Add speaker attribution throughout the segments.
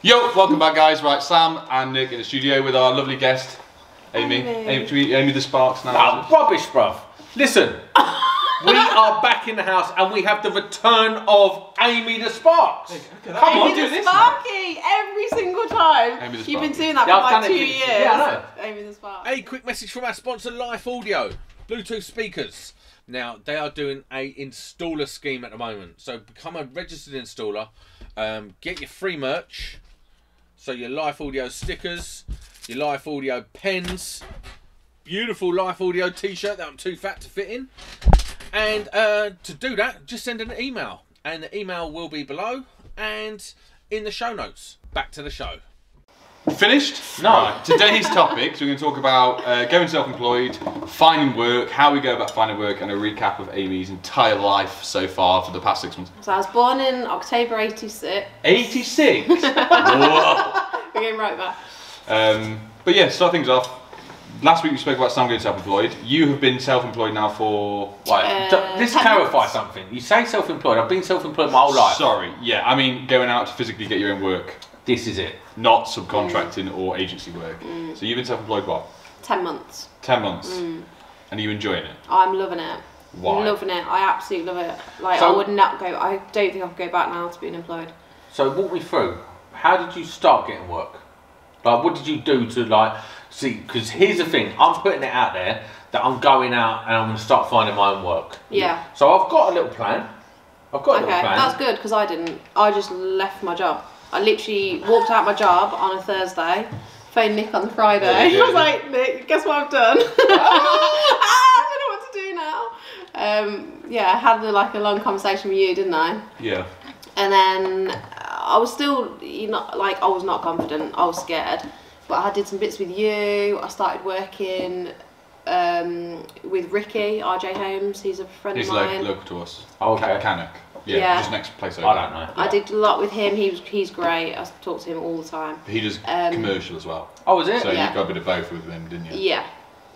Speaker 1: Yo, welcome back guys. Right, Sam and Nick in the studio with our lovely guest, Amy. Amy the Sparks now.
Speaker 2: No, rubbish, bruv. Listen, we are back in the house and we have the return of Amy the Sparks.
Speaker 3: Come on, do this. Sparky, every single time. You've been doing that for like 2 years.
Speaker 2: Yeah, I know.
Speaker 3: Amy the Sparks.
Speaker 2: A quick message from our sponsor, Life Audio, Bluetooth speakers. Now, they are doing a installer scheme at the moment. So become a registered installer, get your free merch. So your Life Audio stickers, your Life Audio pens, beautiful Life Audio t-shirt that I'm too fat to fit in. And to do that, just send an email. And the email will be below and in the show notes. Back to the show.
Speaker 1: Finished?
Speaker 2: No.
Speaker 1: Right, today's topic, so we're going to talk about going self-employed, finding work, how we go about finding work, and a recap of Amy's entire life so far for the past 6 months.
Speaker 3: So I was born in October 86.
Speaker 1: 86? Whoa.
Speaker 3: We're going right back.
Speaker 1: But yeah, start things off. Last week we spoke about Sam going self-employed. You have been self-employed now for...
Speaker 2: Let's clarify something. You say self-employed. I've been self-employed my whole life.
Speaker 1: Sorry, yeah, I mean going out to physically get your own work.
Speaker 2: This is it.
Speaker 1: Not subcontracting or agency work. So you've been self-employed what?
Speaker 3: 10 months.
Speaker 1: 10 months. And are you enjoying it?
Speaker 3: I'm loving it.
Speaker 1: Why?
Speaker 3: Loving it. I absolutely love it. Like,
Speaker 2: So,
Speaker 3: I would not go, I don't think I could go back now to being employed.
Speaker 2: So walk me through. How did you start getting work? Like, what did you do to, like, see, because here's the thing. I'm putting it out there that I'm going out and I'm going to start finding my own work.
Speaker 3: Yeah.
Speaker 2: So I've got a little plan.
Speaker 3: Okay, that's good, because I didn't. I just left my job. I literally walked out my job on a Thursday, phoned Nick on the Friday. I was like, Nick, guess what I've done? I don't know what to do now. Yeah, I had like a long conversation with you, didn't I?
Speaker 1: Yeah.
Speaker 3: And then I was still, like, I was not confident. I was scared. But I did some bits with you. I started working with Ricky, RJ Holmes. He's a friend of mine.
Speaker 1: He's local to us.
Speaker 2: Oh, okay.
Speaker 1: Mechanic. Yeah, just next place over.
Speaker 2: I don't know.
Speaker 3: I did a lot with him. He's great. I talk to him all the time.
Speaker 1: He does commercial as well.
Speaker 2: Oh, is it?
Speaker 1: So
Speaker 3: yeah.
Speaker 1: you got a bit of both with him, didn't you?
Speaker 3: Yeah.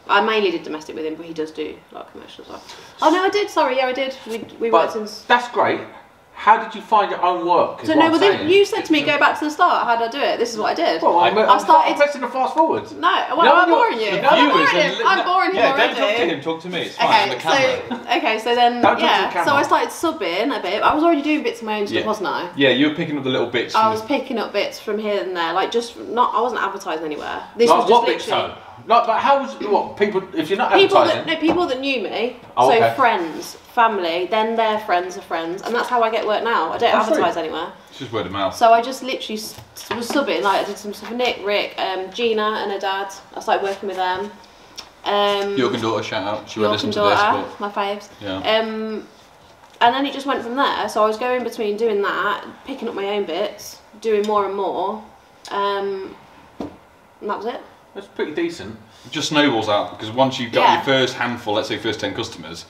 Speaker 3: I mainly did domestic with him, but he does do a lot of commercial as well. Oh no, I did. Sorry, yeah, I did. We worked in.
Speaker 2: That's great. How did you find your own work?
Speaker 3: So no, well, you said to me, go back to the start. How did I do it? This is what I did.
Speaker 2: Well, I started pressing the fast forward.
Speaker 3: No, I'm boring you. I'm boring him
Speaker 1: Yeah,
Speaker 3: already.
Speaker 1: don't talk to him. Talk to me. It's fine.
Speaker 3: Okay, so then so I started subbing a bit. I was already doing bits of my own stuff, wasn't I?
Speaker 1: Yeah, you were picking up the little bits.
Speaker 3: I was picking up bits from here and there, like just not. I wasn't advertising anywhere. This
Speaker 2: like
Speaker 3: was just
Speaker 2: what
Speaker 3: literally.
Speaker 2: Bits, like, but how was what people? If you're not advertising,
Speaker 3: people that knew me.
Speaker 2: Oh, okay.
Speaker 3: So friends, family, then their friends are friends, and that's how I get work now. I don't advertise anywhere.
Speaker 1: It's just word of mouth.
Speaker 3: So I just literally was subbing. Like I did some stuff with Nick, Rick, Gina, and her dad. I started working with them.
Speaker 1: York and daughter, shout out. She won't listen to
Speaker 3: daughter,
Speaker 1: this, but
Speaker 3: my faves.
Speaker 1: Yeah.
Speaker 3: And then it just went from there. So I was going between doing that, picking up my own bits, doing more and more, and that was it.
Speaker 2: That's pretty decent.
Speaker 1: It just snowballs out because once you've got your first handful, let's say first 10 customers,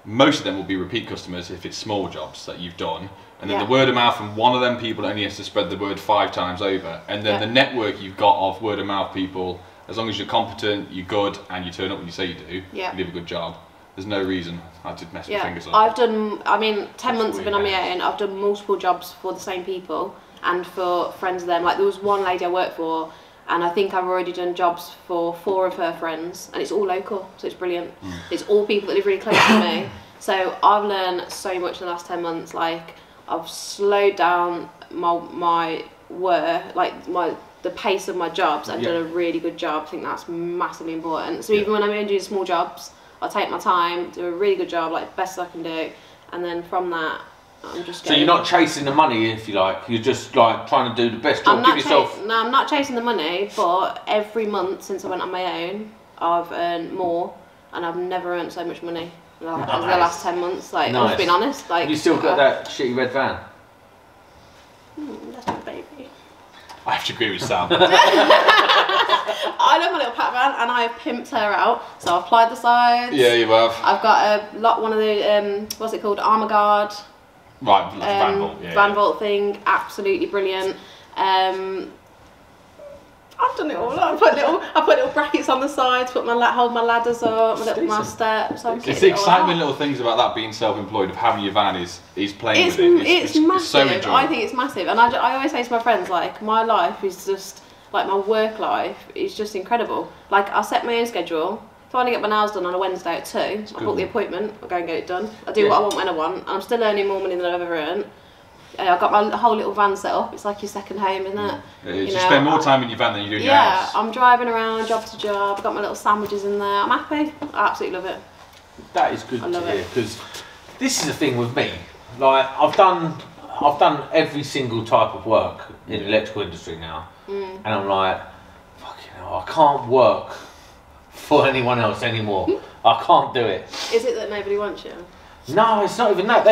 Speaker 1: most of them will be repeat customers if it's small jobs that you've done. And then the word of mouth from one of them people only has to spread the word 5 times over. And then the network you've got of word of mouth people, as long as you're competent, you're good, and you turn up when you say you do, you do a good job. There's no reason I did mess my fingers up.
Speaker 3: I've done, I mean, 10 months I've been on my own. I've done multiple jobs for the same people and for friends of them. Like there was one lady I worked for, and I think I've already done jobs for 4 of her friends, and it's all local, so it's brilliant. It's all people that live really close to me. So I've learned so much in the last 10 months. Like I've slowed down my work, like the pace of my jobs, and done a really good job. I think that's massively important. So even when I'm only doing small jobs, I take my time, do a really good job, like best I can do, and then from that, I'm just.
Speaker 2: So you're not chasing the money, if you like. You're just like trying to do the best job. Give yourself.
Speaker 3: No, I'm not chasing the money, but every month since I went on my own, I've earned more, and I've never earned so much money as the last 10 months. Like, I'm just being honest. Like,
Speaker 2: have you still got that shitty red van?
Speaker 3: That's my baby.
Speaker 1: I have to agree with Sam.
Speaker 3: I love my little pat van, and I have pimped her out. So I've applied the sides.
Speaker 1: Yeah, you have.
Speaker 3: I've got one of the what's it called, armor guard.
Speaker 1: Right, van vault.
Speaker 3: Van vault thing, absolutely brilliant. I I've done it all. I put little brackets on the sides, hold my ladders up, my steps.
Speaker 1: It's the exciting little things about that being self-employed, of having your van is playing with it.
Speaker 3: It's massive.
Speaker 1: It's so enjoyable.
Speaker 3: I think it's massive, and I always say to my friends, like, my life is just like my work life is just incredible. Like, I set my own schedule. If I want to get my nails done on a Wednesday at 2, I book the appointment. I go and get it done. I do what I want when I want, and I'm still earning more money than I've ever earned. I've got my whole little van set up. It's like your second home, isn't it?
Speaker 1: You spend more time in your van than you do in your house.
Speaker 3: Yeah, I'm driving around job to job. I've got my little sandwiches in there. I'm happy. I absolutely love it.
Speaker 2: That is good to hear, because this is the thing with me. Like, I've done every single type of work in the electrical industry now, and I'm like, fucking hell, I can't work for anyone else anymore. I can't do it.
Speaker 3: Is it that nobody wants you?
Speaker 2: No, it's not even that.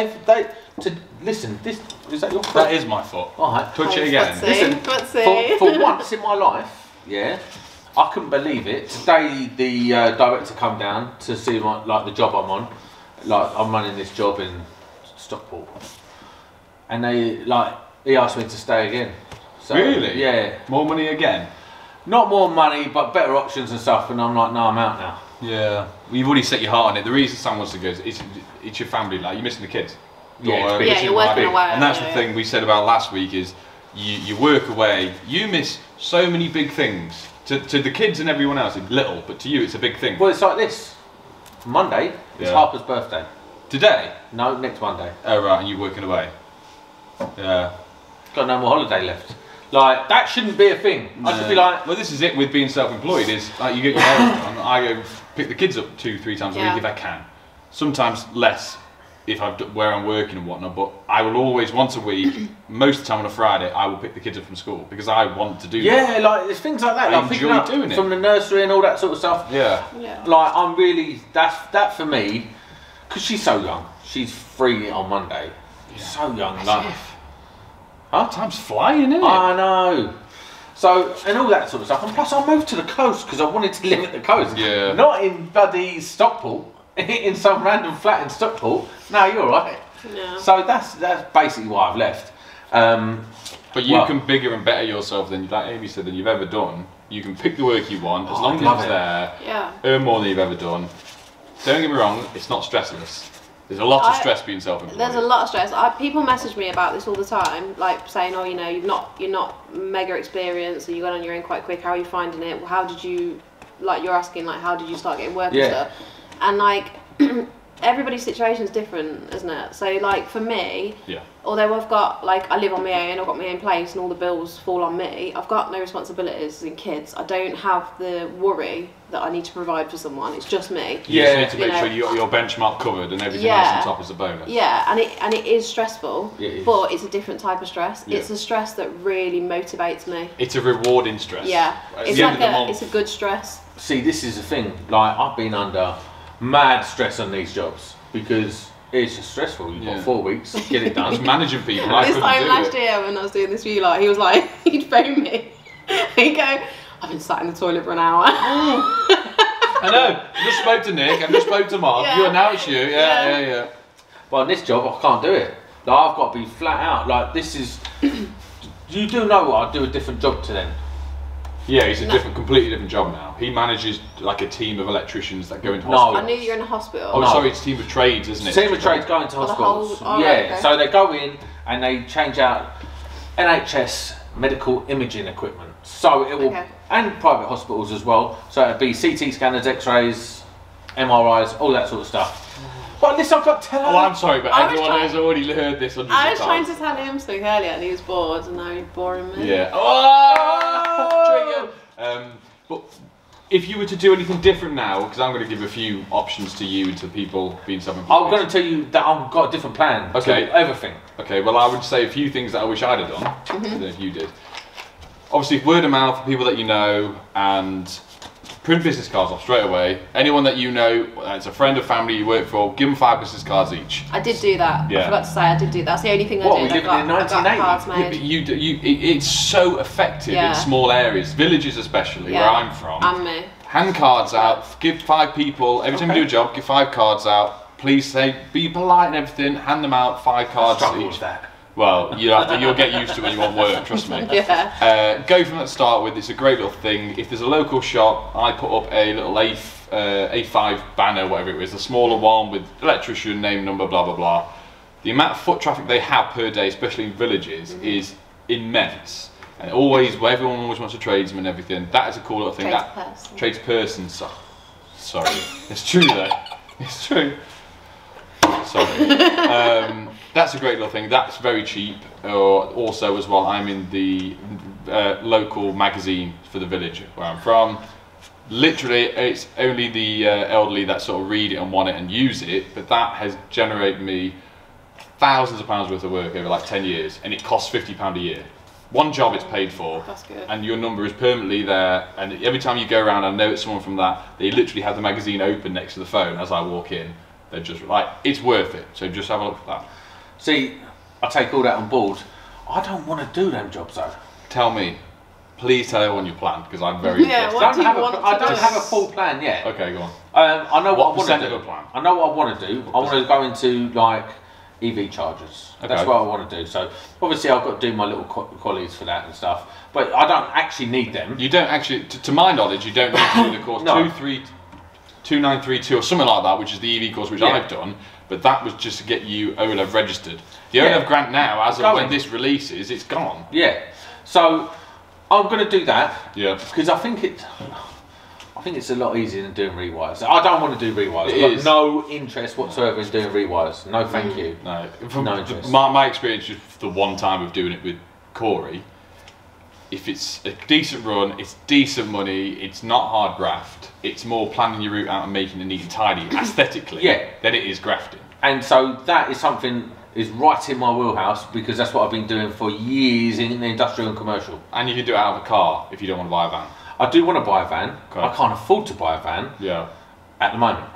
Speaker 2: Listen, is that your foot?
Speaker 1: That is my foot.
Speaker 2: All right,
Speaker 1: touch it again.
Speaker 2: Listen, for once in my life, yeah, I couldn't believe it. Today, the director come down to see the job I'm on. Like, I'm running this job in Stockport, and he asked me to stay again. So,
Speaker 1: really?
Speaker 2: Yeah.
Speaker 1: More money again?
Speaker 2: Not more money, but better options and stuff. And I'm like, no, I'm out now.
Speaker 1: Yeah. Well, you've already set your heart on it. The reason Sam wants to go is it's your family. Like, you're missing the kids.
Speaker 2: Yeah,
Speaker 3: you're working away.
Speaker 1: And that's the thing we said about last week is you work away. You miss so many big things. To the kids and everyone else, it's little, but to you, it's a big thing.
Speaker 2: Well, it's like this. Monday is Harper's birthday.
Speaker 1: Today?
Speaker 2: No, next Monday.
Speaker 1: Oh, right, and you're working away. Yeah.
Speaker 2: Got no more holiday left. Like, that shouldn't be a thing. I should be like...
Speaker 1: Well, this is it with being self-employed, is like you get your nails done. I go pick the kids up 2-3 times a week if I can. Sometimes less if where I'm working and whatnot, but I will always, once a week, most of the time on a Friday, I will pick the kids up from school because I want to do that.
Speaker 2: Yeah, like, there's things like that.
Speaker 1: I
Speaker 2: like
Speaker 1: enjoy doing it.
Speaker 2: From the nursery and all that sort of stuff.
Speaker 1: Yeah.
Speaker 2: Like, I'm really... That for me, because she's so young. She's 3 on Monday. So young. Like,
Speaker 1: time's flying, isn't it?
Speaker 2: I know. So, and all that sort of stuff. And plus, I moved to the coast because I wanted to live at the coast.
Speaker 1: Yeah.
Speaker 2: Not in bloody Stockport, in some random flat in Stockport. No, you're right.
Speaker 3: Yeah.
Speaker 2: So that's basically why I've left.
Speaker 1: But you can bigger and better yourself than, like Amy said, than you've ever done. You can pick the work you want as long as it's there.
Speaker 3: Yeah.
Speaker 1: Earn more than you've ever done. Don't get me wrong, it's not stressless. There's a lot of stress being self-employed.
Speaker 3: There's a lot of stress. People message me about this all the time, like saying, "Oh, you know, you're not mega experienced, so you got on your own quite quick. How are you finding it? How did you, like, you're asking, like, how did you start getting work and stuff?" And like, everybody's situation is different, isn't it? So like for me, although I've got, like, I live on my own, I've got my own place, and all the bills fall on me. I've got no responsibilities in kids. I don't have the worry that I need to provide for someone. It's just me.
Speaker 1: You just need to make sure you got your benchmark covered and everything else on top is a bonus.
Speaker 3: Yeah, and it is stressful, but it's a different type of stress. It's a stress that really motivates me.
Speaker 1: It's a rewarding stress.
Speaker 3: Yeah, it's a good stress.
Speaker 2: See, this is the thing. Like, I've been under mad stress on these jobs because it's just stressful. You've got 4 weeks, get it done.
Speaker 1: Just managing people.
Speaker 3: This time last year when I was doing this for you, like, he was like, he'd phone me. He'd go, "I've been sat in the toilet for an hour."
Speaker 1: I know. I just spoke to Nick. I just spoke to Mark. Now it's you. Yeah.
Speaker 2: Well, on this job, I can't do it. Like, I've got to be flat out. Like, this is... You do know what? I do a different job to them.
Speaker 1: Yeah, it's a completely different job now. He manages like a team of electricians that go into hospitals.
Speaker 3: I knew you were in a hospital.
Speaker 1: Oh, sorry, it's a team of trades, isn't it?
Speaker 2: Team of trades go into hospitals. So they go in and they change out NHS medical imaging equipment. So it will, and private hospitals as well. So it'd be CT scanners, X-rays, MRIs, all that sort of stuff. But listen, I've got to tell her.
Speaker 1: Oh, I'm sorry, but everyone has already heard this hundreds of times.
Speaker 3: I was trying to tell him something earlier and he was bored, and now he's boring me.
Speaker 1: Yeah. Oh! Trigger. But if you were to do anything different now, because I'm going to give a few options to you and to people being self-employed.
Speaker 2: I'm going to tell you that I've got a different plan to everything. Okay,
Speaker 1: well, I would say a few things that I wish I'd have done. I don't know if you did. Obviously, word of mouth, people that you know, and print business cards off straight away. Anyone that you know, it's a friend or family you work for, give them 5 business cards each.
Speaker 3: I did do that. I forgot to say I did do that. That's the only thing I did.
Speaker 2: We living in 1980.
Speaker 3: Cards made.
Speaker 1: Yeah, but it's so effective in small areas, villages especially, where I'm from.
Speaker 3: And me.
Speaker 1: Hand cards out, give 5 people, every time you do a job, give 5 cards out. Please say, be polite and everything, hand them out, 5 cards each.
Speaker 2: With that.
Speaker 1: Well, you'll get used to it when you want work, trust me.
Speaker 3: Yeah.
Speaker 1: Go from that to start with. It's a great little thing. If there's a local shop, I put up a little A5 banner, whatever it is, the smaller one with electrician, name, number, blah, blah, blah. The amount of foot traffic they have per day, especially in villages, is immense. And everyone always wants a tradesman and everything. That is a cool little thing. Tradesperson. Sorry. It's true though. It's true. Sorry. That's a great little thing. That's very cheap. Also, as well, I'm in the local magazine for the village where I'm from. Literally, it's only the elderly that sort of read it and want it and use it, but that has generated me thousands of pounds worth of work over like 10 years, and it costs £50 a year. One job it's paid for.
Speaker 3: That's good. And
Speaker 1: your number is permanently there, and every time you go around, I know it's someone from that. They literally have the magazine open next to the phone as I walk in. They're just like, it's worth it. So just have a look at that.
Speaker 2: See, I take all that on board. I don't want to do them jobs though.
Speaker 1: Tell me, please tell everyone your plan, because I'm very interested.
Speaker 2: I don't have a full plan yet.
Speaker 1: Okay, go on.
Speaker 2: I know what I want to do.
Speaker 1: Plan?
Speaker 2: I know what I want to do. I want to go into like EV chargers. Okay. That's what I want to do. So obviously I've got to do my little qualities for that and stuff. But I don't actually need them.
Speaker 1: You don't actually, to my knowledge, you don't need to do the course 2932 or something like that, which is the EV course which I've done. But that was just to get you OLEV registered. The OLEV grant now, as of when this releases, it's gone.
Speaker 2: Yeah. So I'm going to do that.
Speaker 1: Yeah.
Speaker 2: Because I think it's a lot easier than doing rewires. I don't want to do rewires. I've got no interest whatsoever in doing rewires. No, thank you.
Speaker 1: No.
Speaker 2: No interest.
Speaker 1: My experience just the one time of doing it with Corey, if it's a decent run, it's decent money, it's not hard graft, it's more planning your route out and making it neat and tidy aesthetically than it is grafting. And
Speaker 2: so that is something is right in my wheelhouse, because that's what I've been doing for years in the industrial and commercial.
Speaker 1: And you can do it out of a car if you don't want to buy a van.
Speaker 2: I do want to buy a van. Okay. I can't afford to buy a van at the moment.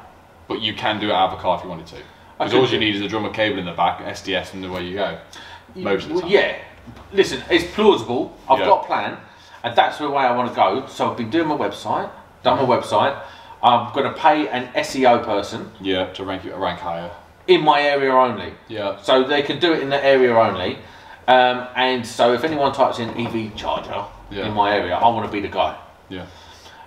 Speaker 1: But you can do it out of a car if you wanted to. Because all you need is a drum of cable in the back, SDS, and away you go. Most of the time.
Speaker 2: Yeah. Listen, it's plausible. I've got a plan, and that's the way I want to go. So I've been doing my website, done my website. I'm going to pay an SEO person.
Speaker 1: Yeah, to rank higher.
Speaker 2: In my area only.
Speaker 1: Yeah.
Speaker 2: So they can do it in the area only. And so if anyone types in EV charger in my area, I want to be the guy.
Speaker 1: Yeah.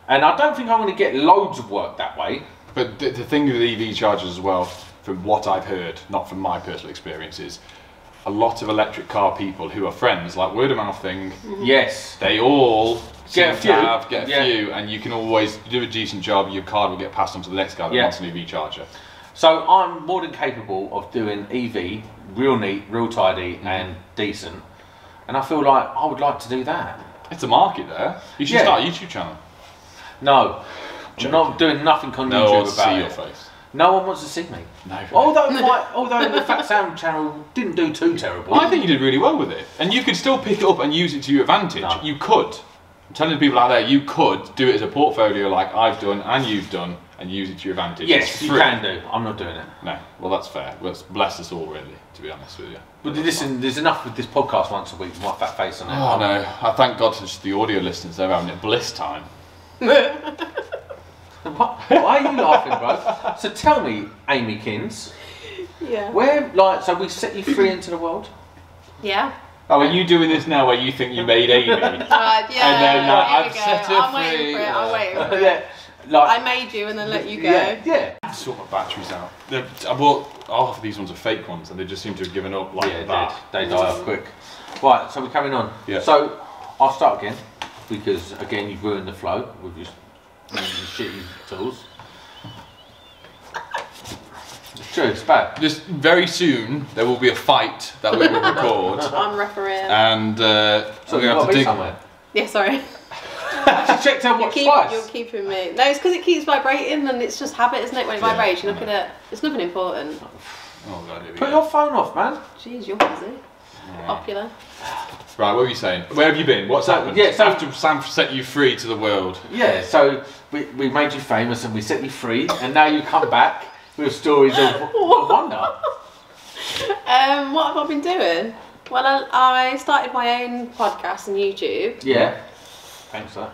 Speaker 2: And I don't think I'm going to get loads of work that way.
Speaker 1: But the thing with EV chargers as well, from what I've heard, not from my personal experiences, a lot of electric car people who are friends, like word of mouth thing.
Speaker 2: Yes.
Speaker 1: They all
Speaker 2: get a
Speaker 1: few, and you can always do a decent job. Your card will get passed on to the next guy that wants an EV charger.
Speaker 2: So I'm more than capable of doing EV, real neat, real tidy, and decent. And I feel like I would like to do that.
Speaker 1: It's a market there. You should start a YouTube channel.
Speaker 2: No, I'm not doing nothing on YouTube about it.
Speaker 1: No one wants to see your face.
Speaker 2: No one wants to see me.
Speaker 1: No.
Speaker 2: Although the Fat Sam channel didn't do too terrible.
Speaker 1: I think you did really well with it. And you could still pick it up and use it to your advantage. No. You could. I'm telling the people out there, you could do it as a portfolio like I've done and you've done, and use it to your advantage.
Speaker 2: Yes, you can do. I'm not doing it.
Speaker 1: No. Well, that's fair. Well, it's blessed us all, really, to be honest with you.
Speaker 2: But listen, there's enough with this podcast once a week with my fat face on it.
Speaker 1: Oh, no. I thank God for just the audio listeners. They're having a bliss time.
Speaker 2: Why are you laughing, bro? So tell me, Amy Kins.
Speaker 3: Yeah.
Speaker 2: So we set you free into the world?
Speaker 3: Yeah.
Speaker 1: Oh, are you doing this now where you think you made Amy?
Speaker 3: Yeah.
Speaker 1: And then I've set her
Speaker 3: I'm
Speaker 1: free.
Speaker 3: waiting for it. I'm waiting for it. I made you and then let you go.
Speaker 2: Yeah.
Speaker 1: I sort my batteries out. I bought half of these ones are fake ones, and they just seem to have given up like that.
Speaker 2: They die off quick. Right, so we're carrying on. Yeah. So I'll start again, because again you've ruined the flow with your shitty tools. It's true, it's bad.
Speaker 1: Just very soon there will be a fight that we will record.
Speaker 3: I'm refereeing.
Speaker 1: And
Speaker 2: so we're going to have to dig somewhere.
Speaker 3: Yeah, sorry.
Speaker 2: She checked her watch twice.
Speaker 3: You're keeping me. No, it's because it keeps vibrating, and it's just habit, isn't it? When it vibrates, you look at it. It's nothing important.
Speaker 1: Oh God,
Speaker 2: put your phone off, man.
Speaker 3: Jeez, you're busy. Popular.
Speaker 1: Right, what were you saying? Where have you been? What's happened?
Speaker 2: Yeah, so
Speaker 1: after Sam set you free to the world.
Speaker 2: Yeah, so we made you famous and we set you free, and now you come back with stories of wonder.
Speaker 3: What have I been doing? Well, I started my own podcast on YouTube.
Speaker 2: Yeah. Thanks for that.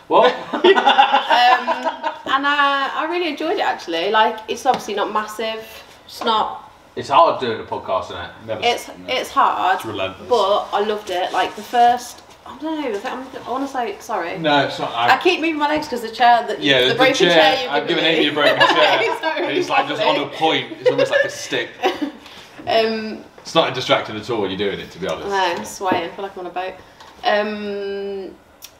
Speaker 2: What?
Speaker 3: And I really enjoyed it, actually. Like, it's obviously not massive. It's not
Speaker 2: It's hard doing a podcast, isn't it?
Speaker 3: It's hard.
Speaker 1: It's relentless.
Speaker 3: But I loved it. Like the first. I don't know. I want to say sorry.
Speaker 1: No, it's not.
Speaker 3: I keep moving my legs because the chair, the broken chair you've
Speaker 1: I've given Amy a broken chair. It's like just on a point. It's almost like a stick. It's not distracting at all when you're doing it, to be honest.
Speaker 3: No, I'm swaying. I feel like I'm on a boat.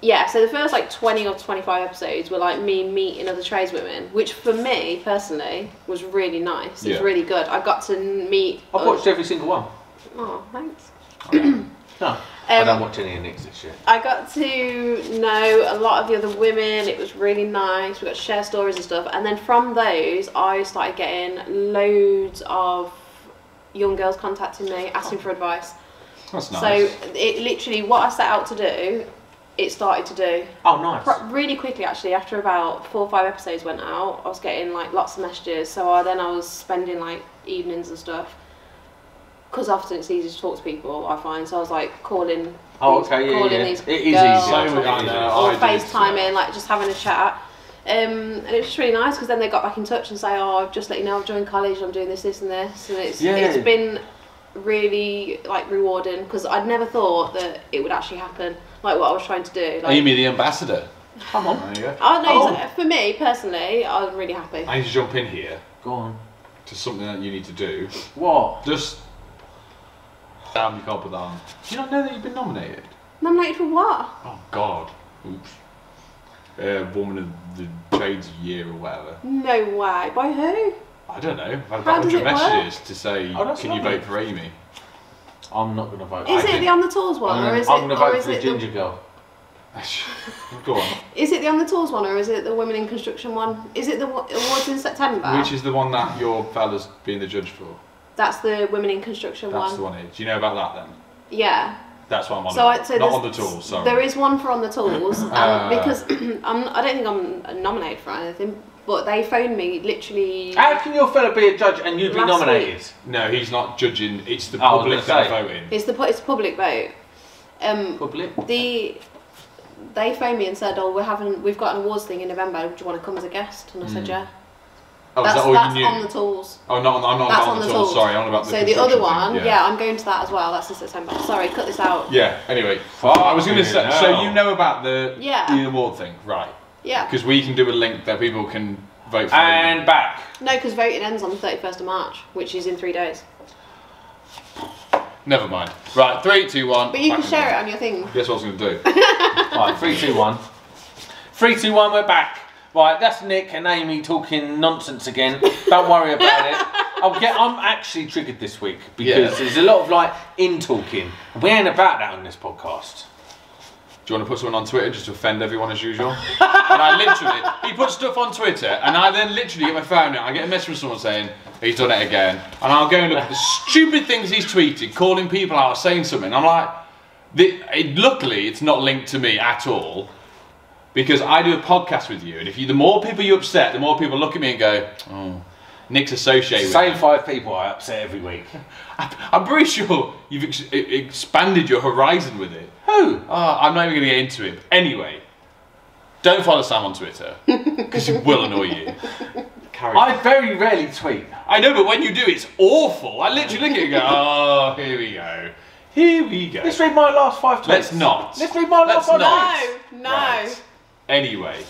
Speaker 3: Yeah, so the first like 20 or 25 episodes were like me meeting other tradeswomen, which for me personally was really nice. It was really good. I got to meet.
Speaker 2: I've watched every single one.
Speaker 3: Oh, thanks.
Speaker 2: No, I don't watch any of Nick's this year.
Speaker 3: I got to know a lot of the other women. It was really nice. We got to share stories and stuff. And then from those, I started getting loads of young girls contacting me, asking for advice.
Speaker 1: That's nice.
Speaker 3: So it literally, what I set out to do, it started to do.
Speaker 2: Oh, nice.
Speaker 3: Really quickly, actually, after about 4 or 5 episodes went out, I was getting like lots of messages. So I was spending like evenings and stuff. Because often it's easy to talk to people, I find. So I was like calling these girls.
Speaker 2: It is easy.
Speaker 3: Or FaceTiming, like just having a chat. And it was just really nice because then they got back in touch and say, oh, I've just let you know I've joined college, I'm doing this, this and this. And it's been really like rewarding because I'd never thought that it would actually happen, like what I was trying to do. Like,
Speaker 1: Amy, the ambassador.
Speaker 2: Come on.
Speaker 1: There you go.
Speaker 3: Oh, no, for me personally, I'm really happy.
Speaker 1: I need to jump in here.
Speaker 2: Go on.
Speaker 1: To something that you need to do.
Speaker 2: What?
Speaker 1: Just... Damn, you can't put that on. Do you not know that you've been nominated?
Speaker 3: Nominated for what?
Speaker 1: Oh, God. Oops. Woman of the Trades Year or whatever.
Speaker 3: No way. By who?
Speaker 1: I don't know. I've had about 100 messages to say, can you vote for Amy?
Speaker 2: I'm not going to vote.
Speaker 3: Is it the On the Tools one?
Speaker 2: I'm going to vote for the ginger girl.
Speaker 1: Go on.
Speaker 3: Is it the On the Tools one or is it the Women in Construction one? Is it the awards in September?
Speaker 1: Which is the one that your fella's being the judge for?
Speaker 3: That's the Women in Construction one.
Speaker 1: That's the one here. Do you know about that then?
Speaker 3: Yeah.
Speaker 1: That's what I'm on.
Speaker 3: So
Speaker 1: not On the Tools, sorry.
Speaker 3: There is one for On the Tools, because I don't think I'm nominated for anything, but they phoned me literally.
Speaker 2: How can your fella be a judge and you be nominated?
Speaker 3: Week.
Speaker 1: No, he's not judging. It's the public that are voting.
Speaker 3: It's a public vote.
Speaker 2: Public.
Speaker 3: They phoned me and said, "Oh, we've got an awards thing in November. Do you want to come as a guest?" And I said, "Yeah."
Speaker 1: Oh,
Speaker 3: that's
Speaker 1: you knew?
Speaker 3: On the Tools.
Speaker 1: Oh, I'm not on the tools. Sorry, I'm on about the.
Speaker 3: So the other one,
Speaker 1: thing.
Speaker 3: yeah, I'm going to that as well. That's in September. Sorry, cut this out.
Speaker 1: Yeah. Anyway, I was going to say. So you know about the award thing, right?
Speaker 3: Yeah.
Speaker 1: Because we can do a link that people can vote for.
Speaker 2: And back.
Speaker 3: No, because voting ends on the 31st of March, which is in 3 days.
Speaker 1: Never mind. Right, 3, 2, 1.
Speaker 3: But you can share it on your thing.
Speaker 1: Guess what I was going to do?
Speaker 2: Right, 3, 2, 1. 3, 2, 1. We're back. Right, that's Nick and Amy talking nonsense again. Don't worry about it. I'm actually triggered this week because there's a lot of like in-talking. We ain't about that on this podcast.
Speaker 1: Do you want to put something on Twitter just to offend everyone as usual? And I literally, he puts stuff on Twitter and I then literally get my phone out. I get a message from someone saying, he's done it again. And I'll go and look at the stupid things he's tweeted, calling people out, saying something. I'm like, luckily it's not linked to me at all. Because I do a podcast with you, and the more people you upset, the more people look at me and go, "Oh, Nick's associated with."
Speaker 2: Same 5 people I upset every week.
Speaker 1: I'm pretty sure you've expanded your horizon with it.
Speaker 2: Who?
Speaker 1: Oh, I'm not even going to get into it. Anyway, don't follow Sam on Twitter because it will annoy you.
Speaker 2: I very rarely tweet.
Speaker 1: I know, but when you do, it's awful. I literally look at it and go, "Oh, here we go. Here we go."
Speaker 2: Let's read my last 5 tweets.
Speaker 1: Let's not.
Speaker 2: Let's read my last 5 tweets.
Speaker 3: No.
Speaker 1: Right. Anyway,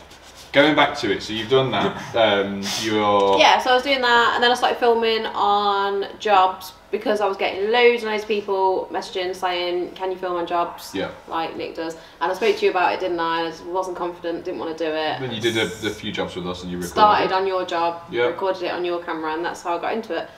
Speaker 1: going back to it, so you've done that.
Speaker 3: Yeah, so I was doing that, and then I started filming on jobs because I was getting loads and loads of people messaging saying, "Can you film on jobs?"
Speaker 1: Yeah.
Speaker 3: Like Nick does. And I spoke to you about it, didn't I? And I wasn't confident, didn't want to do it.
Speaker 1: Then you did a few jobs with us, and you recorded.
Speaker 3: Started on your job, recorded it on your camera, and that's how I got into it.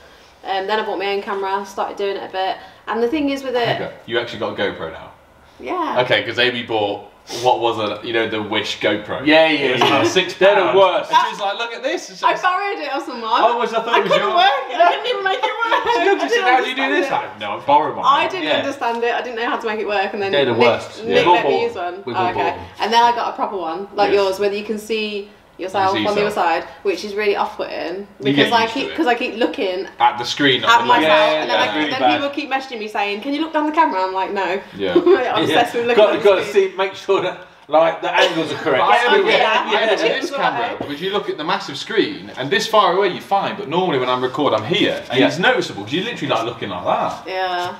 Speaker 3: Then I bought my own camera, started doing it a bit. And the thing is with it,
Speaker 1: you actually got a GoPro now.
Speaker 3: Yeah.
Speaker 1: Okay, because Amy bought. What was it? You know, the Wish GoPro.
Speaker 2: Yeah.
Speaker 1: It's like £6.
Speaker 2: They're the worst.
Speaker 1: And she's like, "Look at this."
Speaker 3: I borrowed it off someone.
Speaker 1: Oh, I thought it was
Speaker 3: couldn't work it. I couldn't even make it work.
Speaker 1: She said, "How do you do this?" No, I borrowed mine.
Speaker 3: I didn't understand it. I didn't know how to make it work, and then
Speaker 2: they're the worst.
Speaker 3: Nick let me use one.
Speaker 2: Okay.
Speaker 3: And then I got a proper one, like yours, where you can see yourself on the other side, which is really off-putting because I keep looking
Speaker 1: at the screen
Speaker 3: at myself,
Speaker 1: and
Speaker 3: then people keep messaging me saying, "Can you look down the camera?" I'm like, "No."
Speaker 1: Yeah.
Speaker 3: I'm obsessed with looking.
Speaker 2: Got to see, make sure that Like the angles are correct.
Speaker 1: I have
Speaker 3: Yeah.
Speaker 1: this camera, because you look at the massive screen, and this far away you're fine, but normally when I'm recording, I'm here, and it's noticeable because you're literally like looking like that.
Speaker 3: Yeah.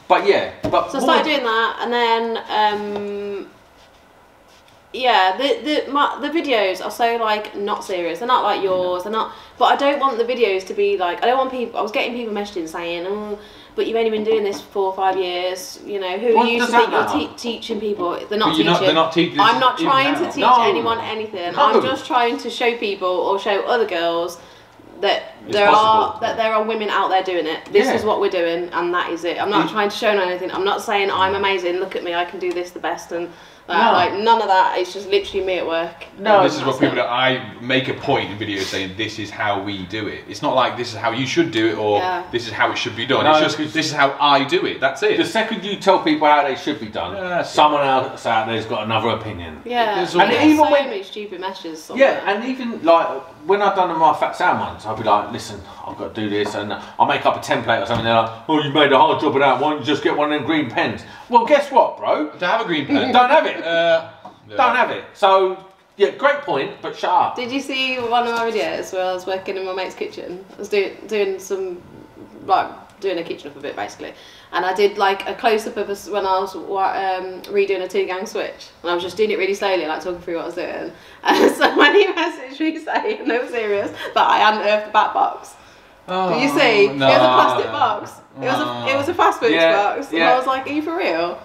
Speaker 2: But yeah,
Speaker 3: so I started doing that, and then yeah, the videos are so like not serious. They're not like yours. They're not. But I don't want the videos to be like. I don't want people. I was getting people messaging saying, "Oh, but you've only been doing this 4 or 5 years. You know, who are you to think you're teaching people? They're not teaching.
Speaker 1: They're not teaching.
Speaker 3: I'm not trying to teach anyone anything. I'm just trying to show people or show other girls that there are women out there doing it. This is what we're doing, and that is it. I'm not trying to show anything. I'm not saying I'm amazing. Look at me, I can do this the best and. Like none of that. It's just literally me at work.
Speaker 1: No, this is what people do. I make a point in videos saying this is how we do it. It's not like this is how you should do it or this is how it should be done. No, it's just this is how I do it. That's it.
Speaker 2: The second you tell people how they should be done, someone else out there's got another opinion.
Speaker 3: Yeah,
Speaker 2: and even
Speaker 3: so many stupid messages.
Speaker 2: And even like when I've done my fat sound ones, I'll be like, listen, I've got to do this, and I'll make up a template or something. They're like, oh, you made a hard job of that. Why don't you just get one of them green pens? Well, guess what, bro?
Speaker 1: To have a green pen.
Speaker 2: Don't have it. Don't have it. So, yeah, great point, but shut up.
Speaker 3: Did you see one of my videos where I was working in my mate's kitchen? I was doing some, like, doing a kitchen up a bit, basically. And I did, like, a close-up of us when I was redoing a 2-gang switch. And I was just doing it really slowly, like, talking through what I was doing. And so when he messaged me saying, no, serious, that I hadn't earthed the back box. Did you see? No, it was a plastic box. It was a fast food box. And I was like, are you for real?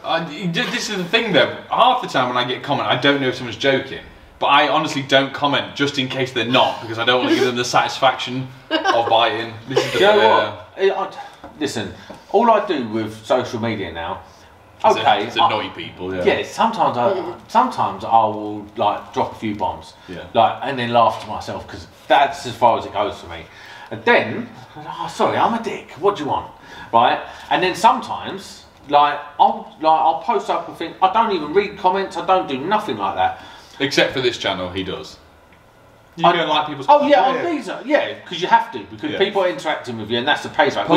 Speaker 1: This is the thing though, half the time when I get a comment, I don't know if someone's joking. But I honestly don't comment just in case they're not, because I don't want to give them the satisfaction of biting. This is the
Speaker 2: listen, all I do with social media now, it's
Speaker 1: annoy people.
Speaker 2: Yeah, sometimes I will like drop a few bombs, like, and then laugh to myself because that's as far as it goes for me. And then, oh, sorry, I'm a dick. What do you want, right? And then sometimes, I'll post up and think I don't even read comments. I don't do nothing like that.
Speaker 1: Except for this channel, he does. You don't like people's comments?
Speaker 2: On these, because you have to, because people are interacting with you, and that's the pace. Right?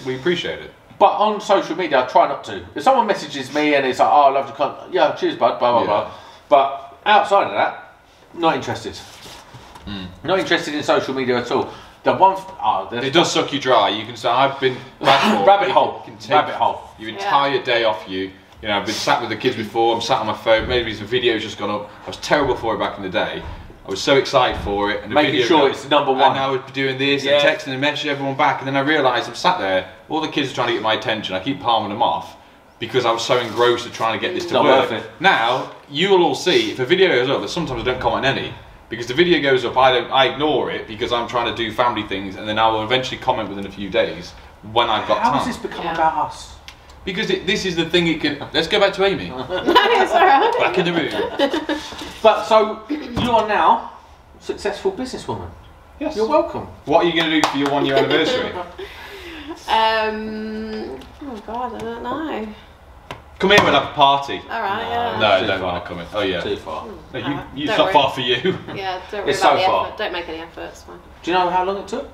Speaker 1: We appreciate it.
Speaker 2: But on social media, I try not to. If someone messages me and it's like, oh, I love your content, yeah, cheers, bud, blah blah blah. But outside of that, not interested. Not interested in social media at all.
Speaker 1: It does suck you dry. You can say I've been
Speaker 2: rabbit hole.
Speaker 1: Your entire day off you. You know, I've been sat with the kids before. I'm sat on my phone. Maybe some videos just gone up. I was terrible for it back in the day. I was so excited for it, and
Speaker 2: making sure it's number one.
Speaker 1: And I was doing this and texting and messaging everyone back, and then I realised I'm sat there. All the kids are trying to get my attention. I keep palming them off because I was so engrossed in trying to get this to work. Now you will all see if a video goes up. That sometimes I don't comment any. Because the video goes up, I ignore it because I'm trying to do family things, and then I will eventually comment within a few days when I've got time.
Speaker 2: How has this become about us?
Speaker 1: Because this is the thing it can... Let's go back to Amy.
Speaker 3: No, it's alright.
Speaker 1: Back in the room.
Speaker 2: But so, you are now a successful businesswoman.
Speaker 1: Yes.
Speaker 2: You're welcome.
Speaker 1: What are you going to do for your 1-year anniversary?
Speaker 3: Oh God, I don't know.
Speaker 1: Come here, we'll have a party.
Speaker 3: Alright, yeah.
Speaker 1: No, I don't want to come in. Oh yeah.
Speaker 2: Too far.
Speaker 1: No, it's not far for you.
Speaker 3: Yeah, don't worry
Speaker 2: it's
Speaker 3: about
Speaker 2: so
Speaker 3: the
Speaker 2: far.
Speaker 3: effort. Don't make any effort, it's fine.
Speaker 2: Do you know how long it took?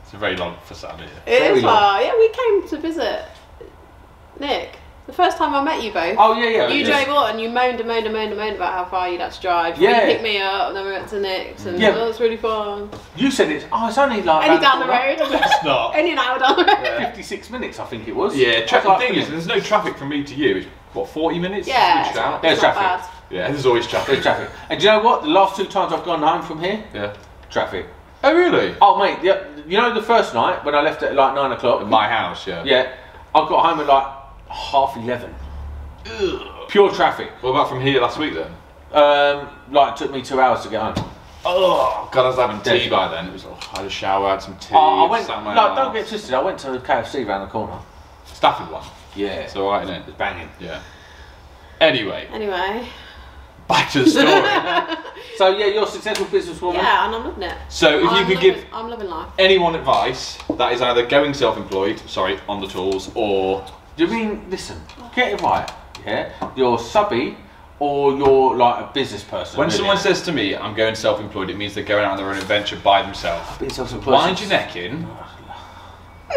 Speaker 1: It's very long for Saturday.
Speaker 3: It is far. Yeah, we came to visit Nick. The first time I met you both.
Speaker 2: Oh yeah.
Speaker 3: You drove on and you moaned about how far you'd had to drive. You picked me up and then we went to Nick's and it was really fun.
Speaker 2: You said it's only like
Speaker 3: only down the road.
Speaker 1: It's not.
Speaker 3: Only an hour down the road.
Speaker 2: 56 minutes I think it was.
Speaker 1: Yeah, the thing is there's no traffic from me to you. It's what, 40 minutes?
Speaker 3: Yeah,
Speaker 2: there's traffic.
Speaker 3: Bad.
Speaker 1: Yeah, there's always traffic.
Speaker 2: And do you know what? The last 2 times I've gone home from here, traffic.
Speaker 1: Oh really?
Speaker 2: Oh mate, you know the first night when I left at like 9 o'clock?
Speaker 1: At my house, yeah.
Speaker 2: Yeah, I got home at like 11:30. Ugh. Pure traffic.
Speaker 1: What about from here last week then?
Speaker 2: Like it took me 2 hours to get home.
Speaker 1: Oh God, I was having tea by then. It was. I had a shower, had some tea.
Speaker 2: I went. No, don't get twisted. I went to the KFC round the corner.
Speaker 1: Stafford one.
Speaker 2: Yeah.
Speaker 1: It's alright, isn't it?
Speaker 2: It's banging.
Speaker 1: Yeah. Anyway. Back to the story.
Speaker 2: So yeah, you're a successful businesswoman.
Speaker 3: Yeah, and I'm loving it.
Speaker 1: So if you could give
Speaker 3: I'm loving life.
Speaker 1: anyone advice, that is either going self-employed, on the tools, or...
Speaker 2: Do you mean, listen, get it right, yeah? You're subby, or you're like a business person.
Speaker 1: When someone says to me, I'm going self-employed, it means they're going out on their own adventure by themselves. Wind your neck in.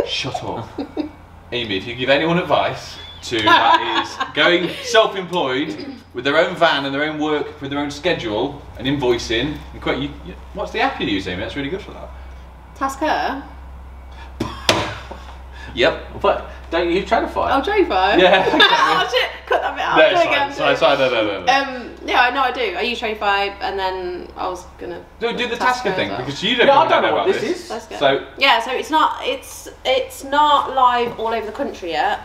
Speaker 1: Shut up. Amy, if you give anyone advice, to that is going self-employed with their own van and their own work with their own schedule and invoicing. And what's the app you use, Amy? That's really good for that.
Speaker 3: Tasker?
Speaker 1: Yep.
Speaker 2: But don't you use Tradify?
Speaker 3: Oh, Tradify?
Speaker 1: Yeah.
Speaker 3: Oh shit, cut that bit out.
Speaker 1: No,
Speaker 3: Do it again.
Speaker 1: No.
Speaker 3: Yeah, no, I do. I use Tradify, and then I was gonna
Speaker 1: do the Tasker thing
Speaker 3: well.
Speaker 1: because you don't know what this is.
Speaker 3: Tasker.
Speaker 1: So
Speaker 3: yeah, so it's not live all over the country yet.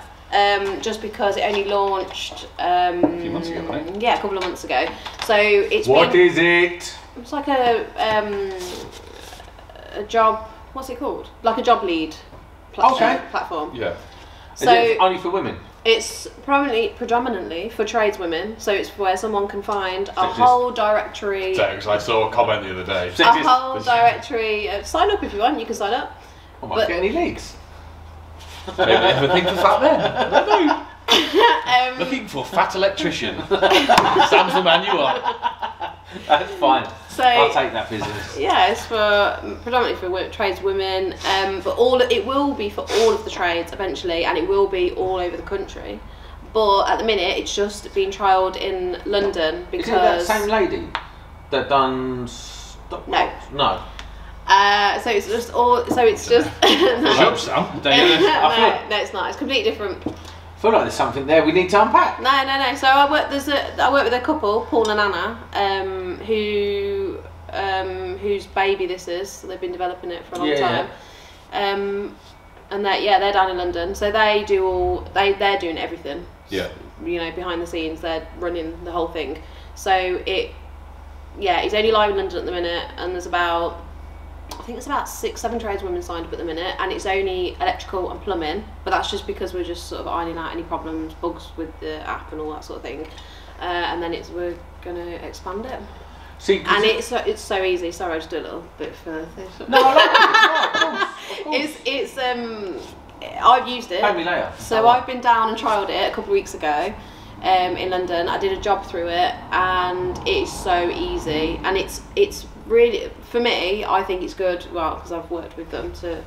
Speaker 3: Just because it only launched
Speaker 1: a few months ago, right?
Speaker 3: Yeah, a couple of months ago. So it's
Speaker 2: What is it?
Speaker 3: It's like a job. What's it called? Like a job lead platform.
Speaker 1: Yeah.
Speaker 3: So
Speaker 2: is it only for women?
Speaker 3: It's predominantly for tradeswomen. So it's where someone can find a whole directory.
Speaker 1: Because I saw a comment the other day.
Speaker 3: A whole directory. Sign up if you want. You can sign up.
Speaker 2: I might get any leaks.
Speaker 1: Maybe everything for fat men. Looking for fat electrician. Sam's the man you are.
Speaker 2: That's fine.
Speaker 3: So
Speaker 2: I'll take that business.
Speaker 3: Yeah, it's predominantly for tradeswomen, but it will be for all of the trades eventually, and it will be all over the country. But at the minute, it's just being trialled in London because.
Speaker 2: Is it that same lady that done? No.
Speaker 3: So it's just all. So it's just. No.
Speaker 1: Shut up, Sam.
Speaker 3: No, it's not. It's completely different.
Speaker 2: I feel like there's something there we need to unpack.
Speaker 3: No. So I work with a couple, Paul and Anna, whose baby this is. So they've been developing it for a long time. And they're down in London. So they're doing everything.
Speaker 1: Yeah.
Speaker 3: You know, behind the scenes, they're running the whole thing. So it's only live in London at the minute, and there's about. I think it's about 6-7 tradeswomen signed up at the minute, and it's only electrical and plumbing, but that's just because we're just sort of ironing out any problems, bugs with the app and all that sort of thing, and then we're going to expand it.
Speaker 2: See,
Speaker 3: and it's so easy. Sorry, I just do a little bit for this.
Speaker 2: No, I like it.
Speaker 3: It's I've used it.
Speaker 2: Pay me later.
Speaker 3: So I've been down and trialled it a couple of weeks ago. In London, I did a job through it, and it's so easy, and it's really, for me, I think it's good. Well, because I've worked with them to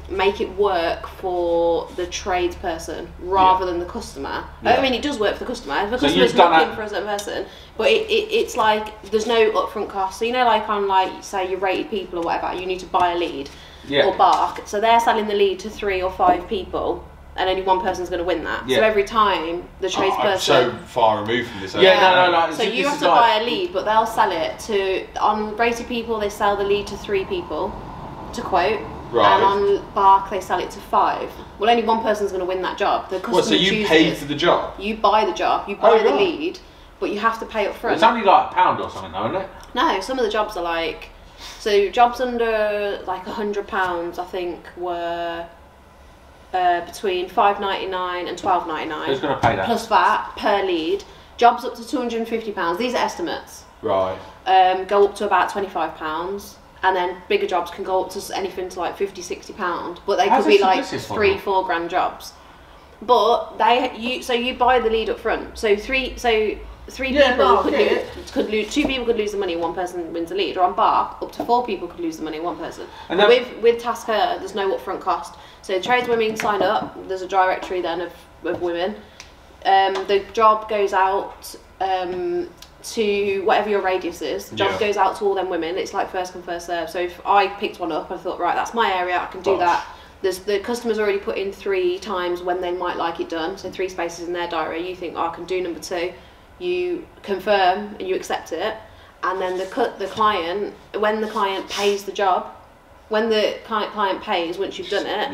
Speaker 3: make it work for the tradesperson rather than the customer. Yeah. I mean, it does work for the customer. The customer's looking for a certain person, but it's like there's no upfront cost. So you know, like on say your rated people or whatever, you need to buy a lead or bark. So they're selling the lead to 3 or 5 people. And only one person's going to win that. Yeah. So every time the tradesperson. I'm
Speaker 1: so far removed from this.
Speaker 2: Yeah, no.
Speaker 3: So you have to buy a lead, but they'll sell it to on rated people. They sell the lead to 3 people to quote,
Speaker 1: right.
Speaker 3: And on Bark they sell it to 5. Well, only one person's going to win that job. The customer
Speaker 1: so you pay for the job?
Speaker 3: You buy the job. You buy the lead, but you have to pay up front.
Speaker 2: It's only like £1 or something, though, isn't it?
Speaker 3: No, some of the jobs are like. So jobs under like £100, I think, were. Between $5.99 and $12.99.
Speaker 2: Who's going to pay that?
Speaker 3: Plus VAT per lead. Jobs up to £250. These are estimates.
Speaker 1: Right.
Speaker 3: Go up to about £25, and then bigger jobs can go up to anything to like £50-60. But they could be like 3-4 grand jobs. But you buy the lead up front. So three people could lose. 2 people could lose the money. 1 person wins the lead. Or on Bark, up to 4 people could lose the money. 1 person. And with Tasker, there's no upfront cost. So tradeswomen sign up. There's a directory then of women. The job goes out to whatever your radius is. The job goes out to all them women. It's like first come first serve. So if I picked one up, I thought, right, that's my area. I can do that. The customer's already put in 3 times when they might like it done. So 3 spaces in their diary. You think, I can do number 2. You confirm and you accept it, and then the client, when the client pays the job, when the client pays once you've done it,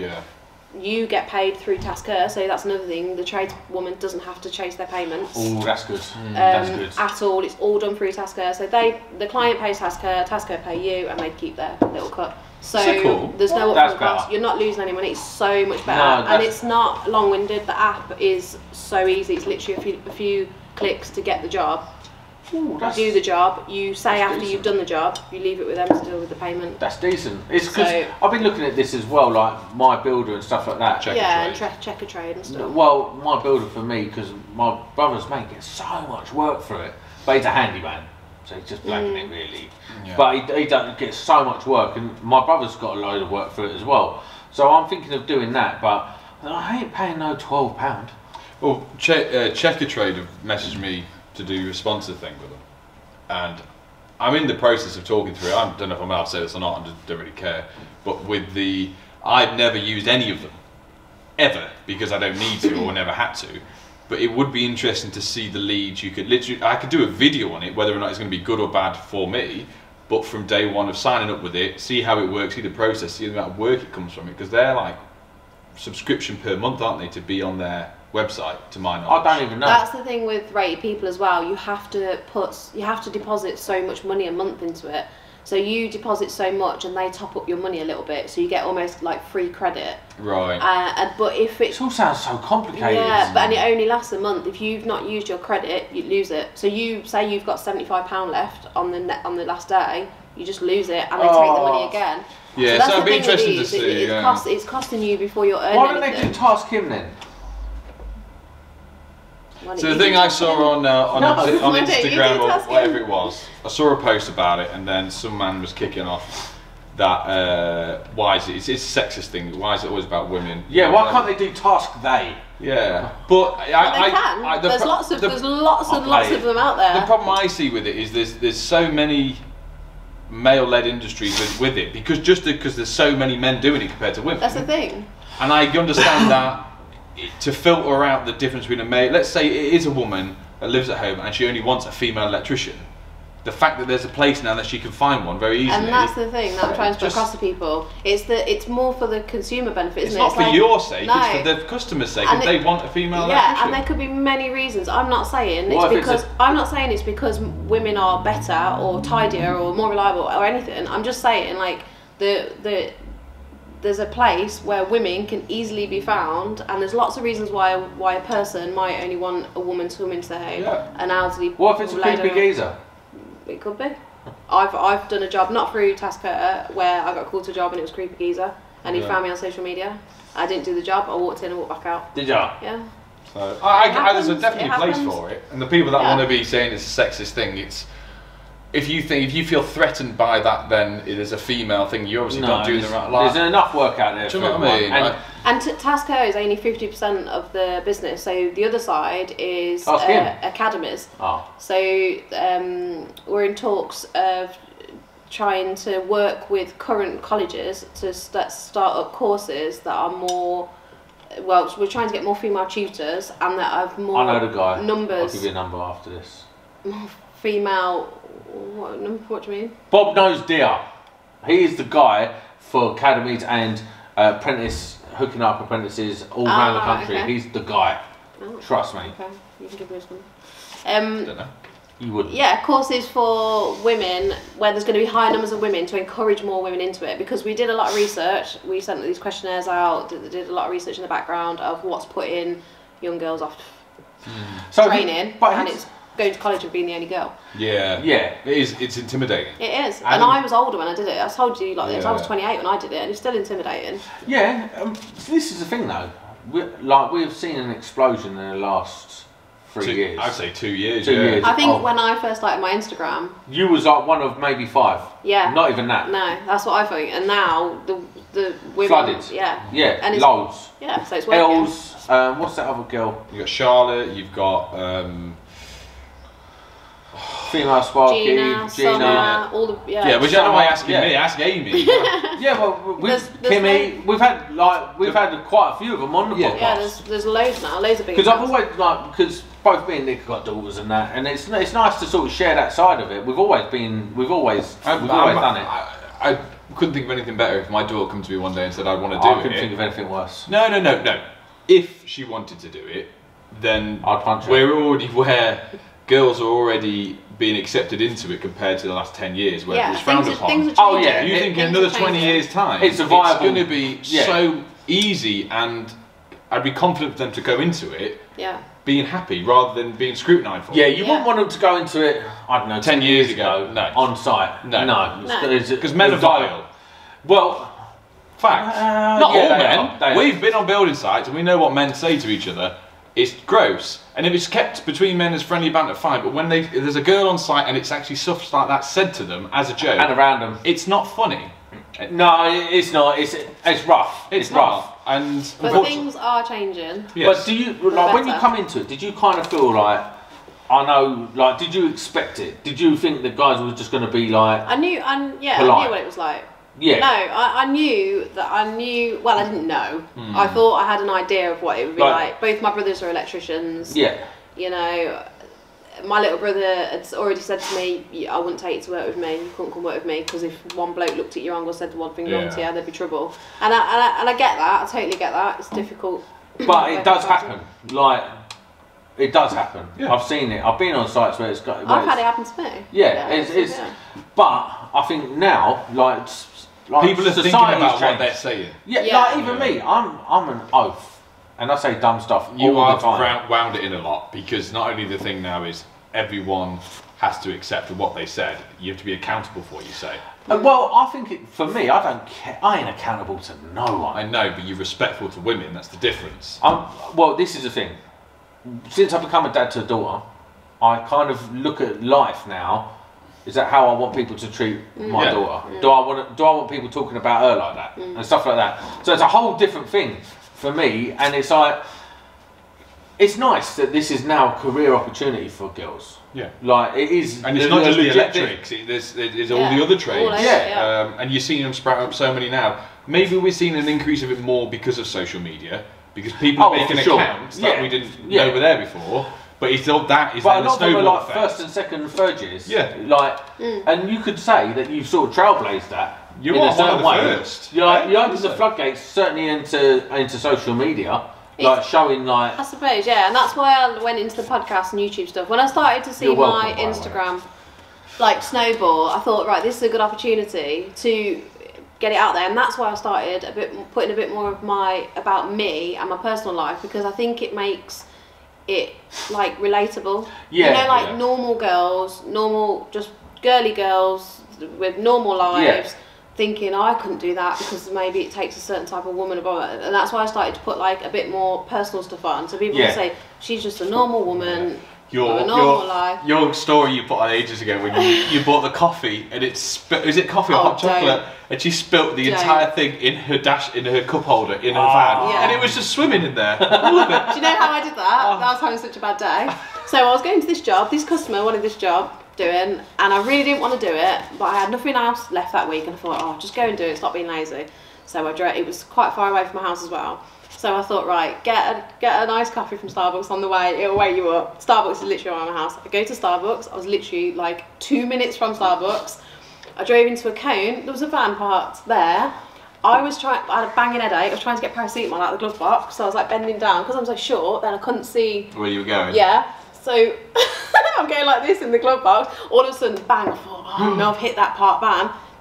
Speaker 3: you get paid through Tasker. So that's another thing. The tradeswoman doesn't have to chase their payments.
Speaker 2: Oh, that's good. That's good.
Speaker 3: At all. It's all done through Tasker. So the client pays Tasker pay you, and they keep their little cut. So
Speaker 1: cool.
Speaker 3: There's no upfront cost. You're not losing any money. It's so much better, and it's not long-winded. The app is so easy. It's literally a few clicks to get the job.
Speaker 2: Ooh,
Speaker 3: do the job. You say after decent. You've done the job, you leave it with them to deal with the payment.
Speaker 2: That's decent. It's because I've been looking at this as well, like my builder and stuff like that.
Speaker 3: And check a trade and stuff.
Speaker 2: Well, my builder for me, because my brother's mate gets so much work for it, but he's a handyman, so he's just blagging it really. Yeah. But he doesn't get so much work, and my brother's got a load of work for it as well. So I'm thinking of doing that, but I ain't paying no £12.
Speaker 1: Well, Checkertrade have messaged me to do a sponsor thing with them, and I'm in the process of talking through it. I don't know if I'm allowed to say this or not. I don't really care. But I've never used any of them ever because I don't need to or never had to. But it would be interesting to see the leads. I could do a video on it, whether or not it's going to be good or bad for me. But from day one of signing up with it, see how it works, see the process, see the amount of work it comes from it, because they're like subscription per month, aren't they, to be on their website, to my knowledge.
Speaker 2: I don't even know.
Speaker 3: That's the thing with rated people as well. You have to deposit so much money a month into it. So you deposit so much and they top up your money a little bit, so you get almost like free credit.
Speaker 1: Right.
Speaker 3: But if
Speaker 2: it all sounds so complicated.
Speaker 3: Yeah, but it only lasts a month. If you've not used your credit, you lose it. So you say you've got £75 left on the last day, you just lose it and they take the money again.
Speaker 1: Yeah, so it'd be interesting to see.
Speaker 3: It's costing you before you're earning.
Speaker 2: Why don't they just task him then?
Speaker 1: So the thing I saw on Instagram or whatever it was, I saw a post about it, and then some man was kicking off that why is it's a sexist thing? Why is it always about women?
Speaker 2: Yeah, why can't they do task they?
Speaker 1: Yeah, but
Speaker 3: they can. There's lots of them out there.
Speaker 1: The problem I see with it is there's so many male-led industries with it because there's so many men doing it compared to women.
Speaker 3: That's the thing.
Speaker 1: And I understand that. To filter out the difference between a male, let's say it is a woman that lives at home and she only wants a female electrician. The fact that there's a place now that she can find one very easily.
Speaker 3: And that's the thing that I'm trying to put across to people. It's more for the consumer benefit, isn't it?
Speaker 1: It's not for your sake, it's for the customer's sake, because they want a female electrician.
Speaker 3: Yeah, and there could be many reasons. I'm not saying it's because women are better or tidier or more reliable or anything. I'm just saying like there's a place where women can easily be found, and there's lots of reasons why a person might only want a woman to come into their home.
Speaker 1: Yeah.
Speaker 3: An elderly.
Speaker 2: What if it's a creepy geezer?
Speaker 3: It could be. I've done a job not through Tasker where I got called to a job and it was creepy geezer, and he found me on social media. I didn't do the job. I walked in and walked back out.
Speaker 2: Did ya?
Speaker 3: Yeah.
Speaker 1: So there's definitely a place for it, and the people that want to be saying it's a sexist thing, it's. If you feel threatened by that, then it is a female thing. You obviously don't do the right.
Speaker 2: There's enough work out there.
Speaker 1: Do you know what I mean?
Speaker 3: And Tasker is only 50% of the business, so the other side is academies.
Speaker 2: Oh.
Speaker 3: So we're in talks of trying to work with current colleges to start up courses that are more. Well, we're trying to get more female tutors and that have more.
Speaker 2: I know the guy.
Speaker 3: Numbers.
Speaker 2: I'll give you a number after this.
Speaker 3: More female. What do you mean?
Speaker 2: Bob knows dear. He is the guy for academies and hooking up apprentices all around the country. Okay. He's the guy. Oh, trust me.
Speaker 3: Okay, you can give me this one.
Speaker 1: Don't know.
Speaker 2: You wouldn't.
Speaker 3: Yeah, courses for women where there's going to be higher numbers of women to encourage more women into it, because we did a lot of research. We sent these questionnaires out, did a lot of research in the background of what's putting young girls off training, and it's going to college and being the only girl.
Speaker 1: Yeah. It's intimidating.
Speaker 3: It is. And I was older when I did it. I told you like this. I was 28 when I did it, and it's still intimidating.
Speaker 2: Yeah. This is the thing though. We've seen an explosion in the last 3 years.
Speaker 1: I'd say 2 years.
Speaker 2: 2 years.
Speaker 3: I think when I first started my Instagram,
Speaker 2: you was like one of maybe 5.
Speaker 3: Yeah.
Speaker 2: Not even that.
Speaker 3: No, that's what I think. And now the women.
Speaker 2: Flooded.
Speaker 3: Yeah.
Speaker 2: Yeah.
Speaker 3: And
Speaker 2: loads.
Speaker 3: Yeah. So it's working.
Speaker 2: Els. What's that other girl?
Speaker 1: You got Charlotte. You've got.
Speaker 2: Female Sparky,
Speaker 3: Gina, Summer, all the
Speaker 1: yeah. But you don't know why asking me. Ask Amy.
Speaker 2: Yeah, well, Kimmy, we've had quite a few of them on the podcast.
Speaker 3: Yeah, there's loads now, loads of big.
Speaker 2: Because I've always because both me and Nick have got daughters and that, and it's nice to sort of share that side of it. We've always done it.
Speaker 1: I couldn't think of anything better if my daughter come to me one day and said I want to do it.
Speaker 2: I couldn't think of anything worse.
Speaker 1: No. If she wanted to do it, then
Speaker 2: I'd punch her.
Speaker 1: We're already where girls are already being accepted into it compared to the last 10 years where it was frowned upon.
Speaker 2: Oh yeah,
Speaker 1: you think in another 20 years time
Speaker 2: it's going
Speaker 1: to be so easy, and I'd be confident for them to go into it being happy rather than being scrutinised for.
Speaker 2: Yeah, you wouldn't want them to go into it, I don't know,
Speaker 1: 10 years ago
Speaker 2: on site. No.
Speaker 1: Because men are vile.
Speaker 2: Well,
Speaker 1: fact. Not all men. We've been on building sites and we know what men say to each other. It's gross, and if it's kept between men as friendly banter, fine. But when there's a girl on site and it's actually stuff like that said to them as a joke
Speaker 2: and around them,
Speaker 1: it's not funny.
Speaker 2: No, it's not. It's rough.
Speaker 1: It's rough.
Speaker 3: But things are changing.
Speaker 2: Yes. But do you, like, when you come into it, did you kind of feel like, I know, like, did you expect it? Did you think the guys were just going to be like...
Speaker 3: I knew what it was like.
Speaker 2: Yeah.
Speaker 3: No, I knew, well, I didn't know. I thought I had an idea of what it would be like. Both my brothers are electricians.
Speaker 2: Yeah.
Speaker 3: You know, my little brother had already said to me, I wouldn't take you to work with me, you couldn't come work with me, because if one bloke looked at your angle and said one thing wrong to you, there'd be trouble. And I get that, I totally get that, it's difficult.
Speaker 2: But it does happen, like, it does happen. Yeah. I've seen it, I've been on sites where it's got...
Speaker 3: I've had it happen to me.
Speaker 2: Yeah, but I think now, like
Speaker 1: people are thinking about what they're saying.
Speaker 2: Yeah, like even me, I'm an oaf. And I say dumb stuff
Speaker 1: you
Speaker 2: all the time.
Speaker 1: Wound it in a lot, because not only the thing now is everyone has to accept what they said, you have to be accountable for what you say.
Speaker 2: Well, I think for me, I don't care. I ain't accountable to no one.
Speaker 1: I know, but you're respectful to women. That's the difference.
Speaker 2: Well, this is the thing. Since I've become a dad to a daughter, I kind of look at life now. Is that how I want people to treat my daughter? Do I want people talking about her like that and stuff like that? So it's a whole different thing for me, and it's like, it's nice that this is now a career opportunity for girls.
Speaker 1: Yeah.
Speaker 2: Like, it is.
Speaker 1: And it's not just the electrics, there's all the other trades. And you're seeing them sprout up so many now. Maybe we're seeing an increase of it more because of social media, because people are making accounts that we didn't know were there before. But it's all that is then the snowball effect.
Speaker 2: First and second, third years. Yeah. Like, and you could say that you've sort of trailblazed that.
Speaker 1: You are one of the first.
Speaker 2: You opened the floodgates certainly into social media, like showing like.
Speaker 3: I suppose, yeah, and that's why I went into the podcast and YouTube stuff. When I started to see my Instagram like snowball, I thought, right, this is a good opportunity to get it out there, and that's why I started putting a bit more of about me and my personal life, because I think it makes it like relatable.
Speaker 2: Yeah.
Speaker 3: You know, like normal girls, just girly girls with normal lives. Thinking, I couldn't do that because maybe it takes a certain type of woman above it. And that's why I started to put like a bit more personal stuff on, so people can say she's just a normal woman with a normal life.
Speaker 1: Your story you put on ages ago when you bought the coffee and is it coffee or hot chocolate, and she spilt the entire thing in her cup holder in her van, and it was just swimming in there, all of it.
Speaker 3: Do you know how I did that? I was having such a bad day. So I was going to this job, this customer wanted this job doing, and I really didn't want to do it, but I had nothing else left that week, and I thought, oh, just go and do it, stop being lazy. So it was quite far away from my house as well, so I thought, right, get a nice coffee from Starbucks on the way, it'll wake you up. Starbucks is literally around my house. I go to Starbucks, I was literally like 2 minutes from Starbucks. I drove into a cone, there was a van parked there. I had a banging headache, I was trying to get paracetamol out of the glove box, so I was like bending down, because I'm so short, then I couldn't see
Speaker 1: where you were going.
Speaker 3: Yeah. So I'm going like this in the glove box. All of a sudden, bang! I thought, oh no, I've hit that parked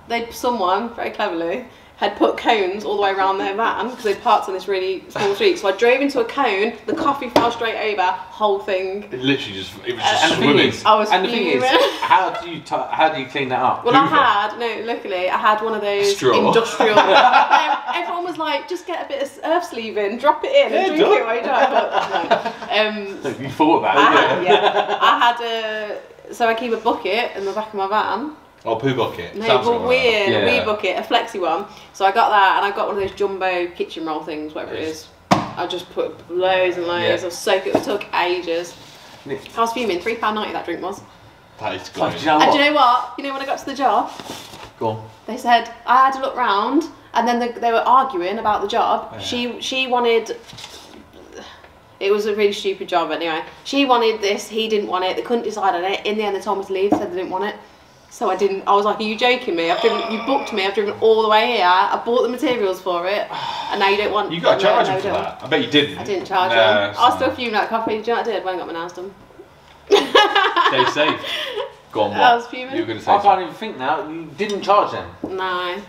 Speaker 3: van. Someone very cleverly had put cones all the way around their van because they parked on this really small street. So I drove into a cone. The coffee fell straight over. Whole thing.
Speaker 1: It was just swimming.
Speaker 3: I was
Speaker 2: and the thing is, how do you clean that up?
Speaker 3: Well, luckily I had one of those industrial. Everyone was like, just get a bit of earth sleeve in, drop it in, and drink it while you drive.
Speaker 2: You thought about it?
Speaker 3: I had so I keep a bucket in the back of my van.
Speaker 1: Oh, poo bucket.
Speaker 3: No, but wee bucket, a flexi one. So I got that, and I got one of those jumbo kitchen roll things, whatever it is. I just put loads and loads. I'll soak it. It took ages. I was fuming. £3.90 that drink was.
Speaker 1: That is good.
Speaker 3: And do you know what? You know when I got to the job?
Speaker 2: Go on.
Speaker 3: They said I had to look round, and then they were arguing about the job. Yeah. She wanted. It was a really stupid job anyway. She wanted this, he didn't want it. They couldn't decide on it. In the end, they told me to leave. Said they didn't want it. So I didn't. I was like, "Are you joking me? You booked me. I've driven all the way here. I bought the materials for it, and now you don't want."
Speaker 1: You got to charge him for that. I bet you didn't.
Speaker 3: I didn't charge him. I was still fuming that coffee. Do you know what I did when I got my nails done?
Speaker 1: Stay safe. Go on. What?
Speaker 3: I was fuming.
Speaker 1: You were going to say.
Speaker 2: I can't even think now. You didn't charge them.
Speaker 3: No,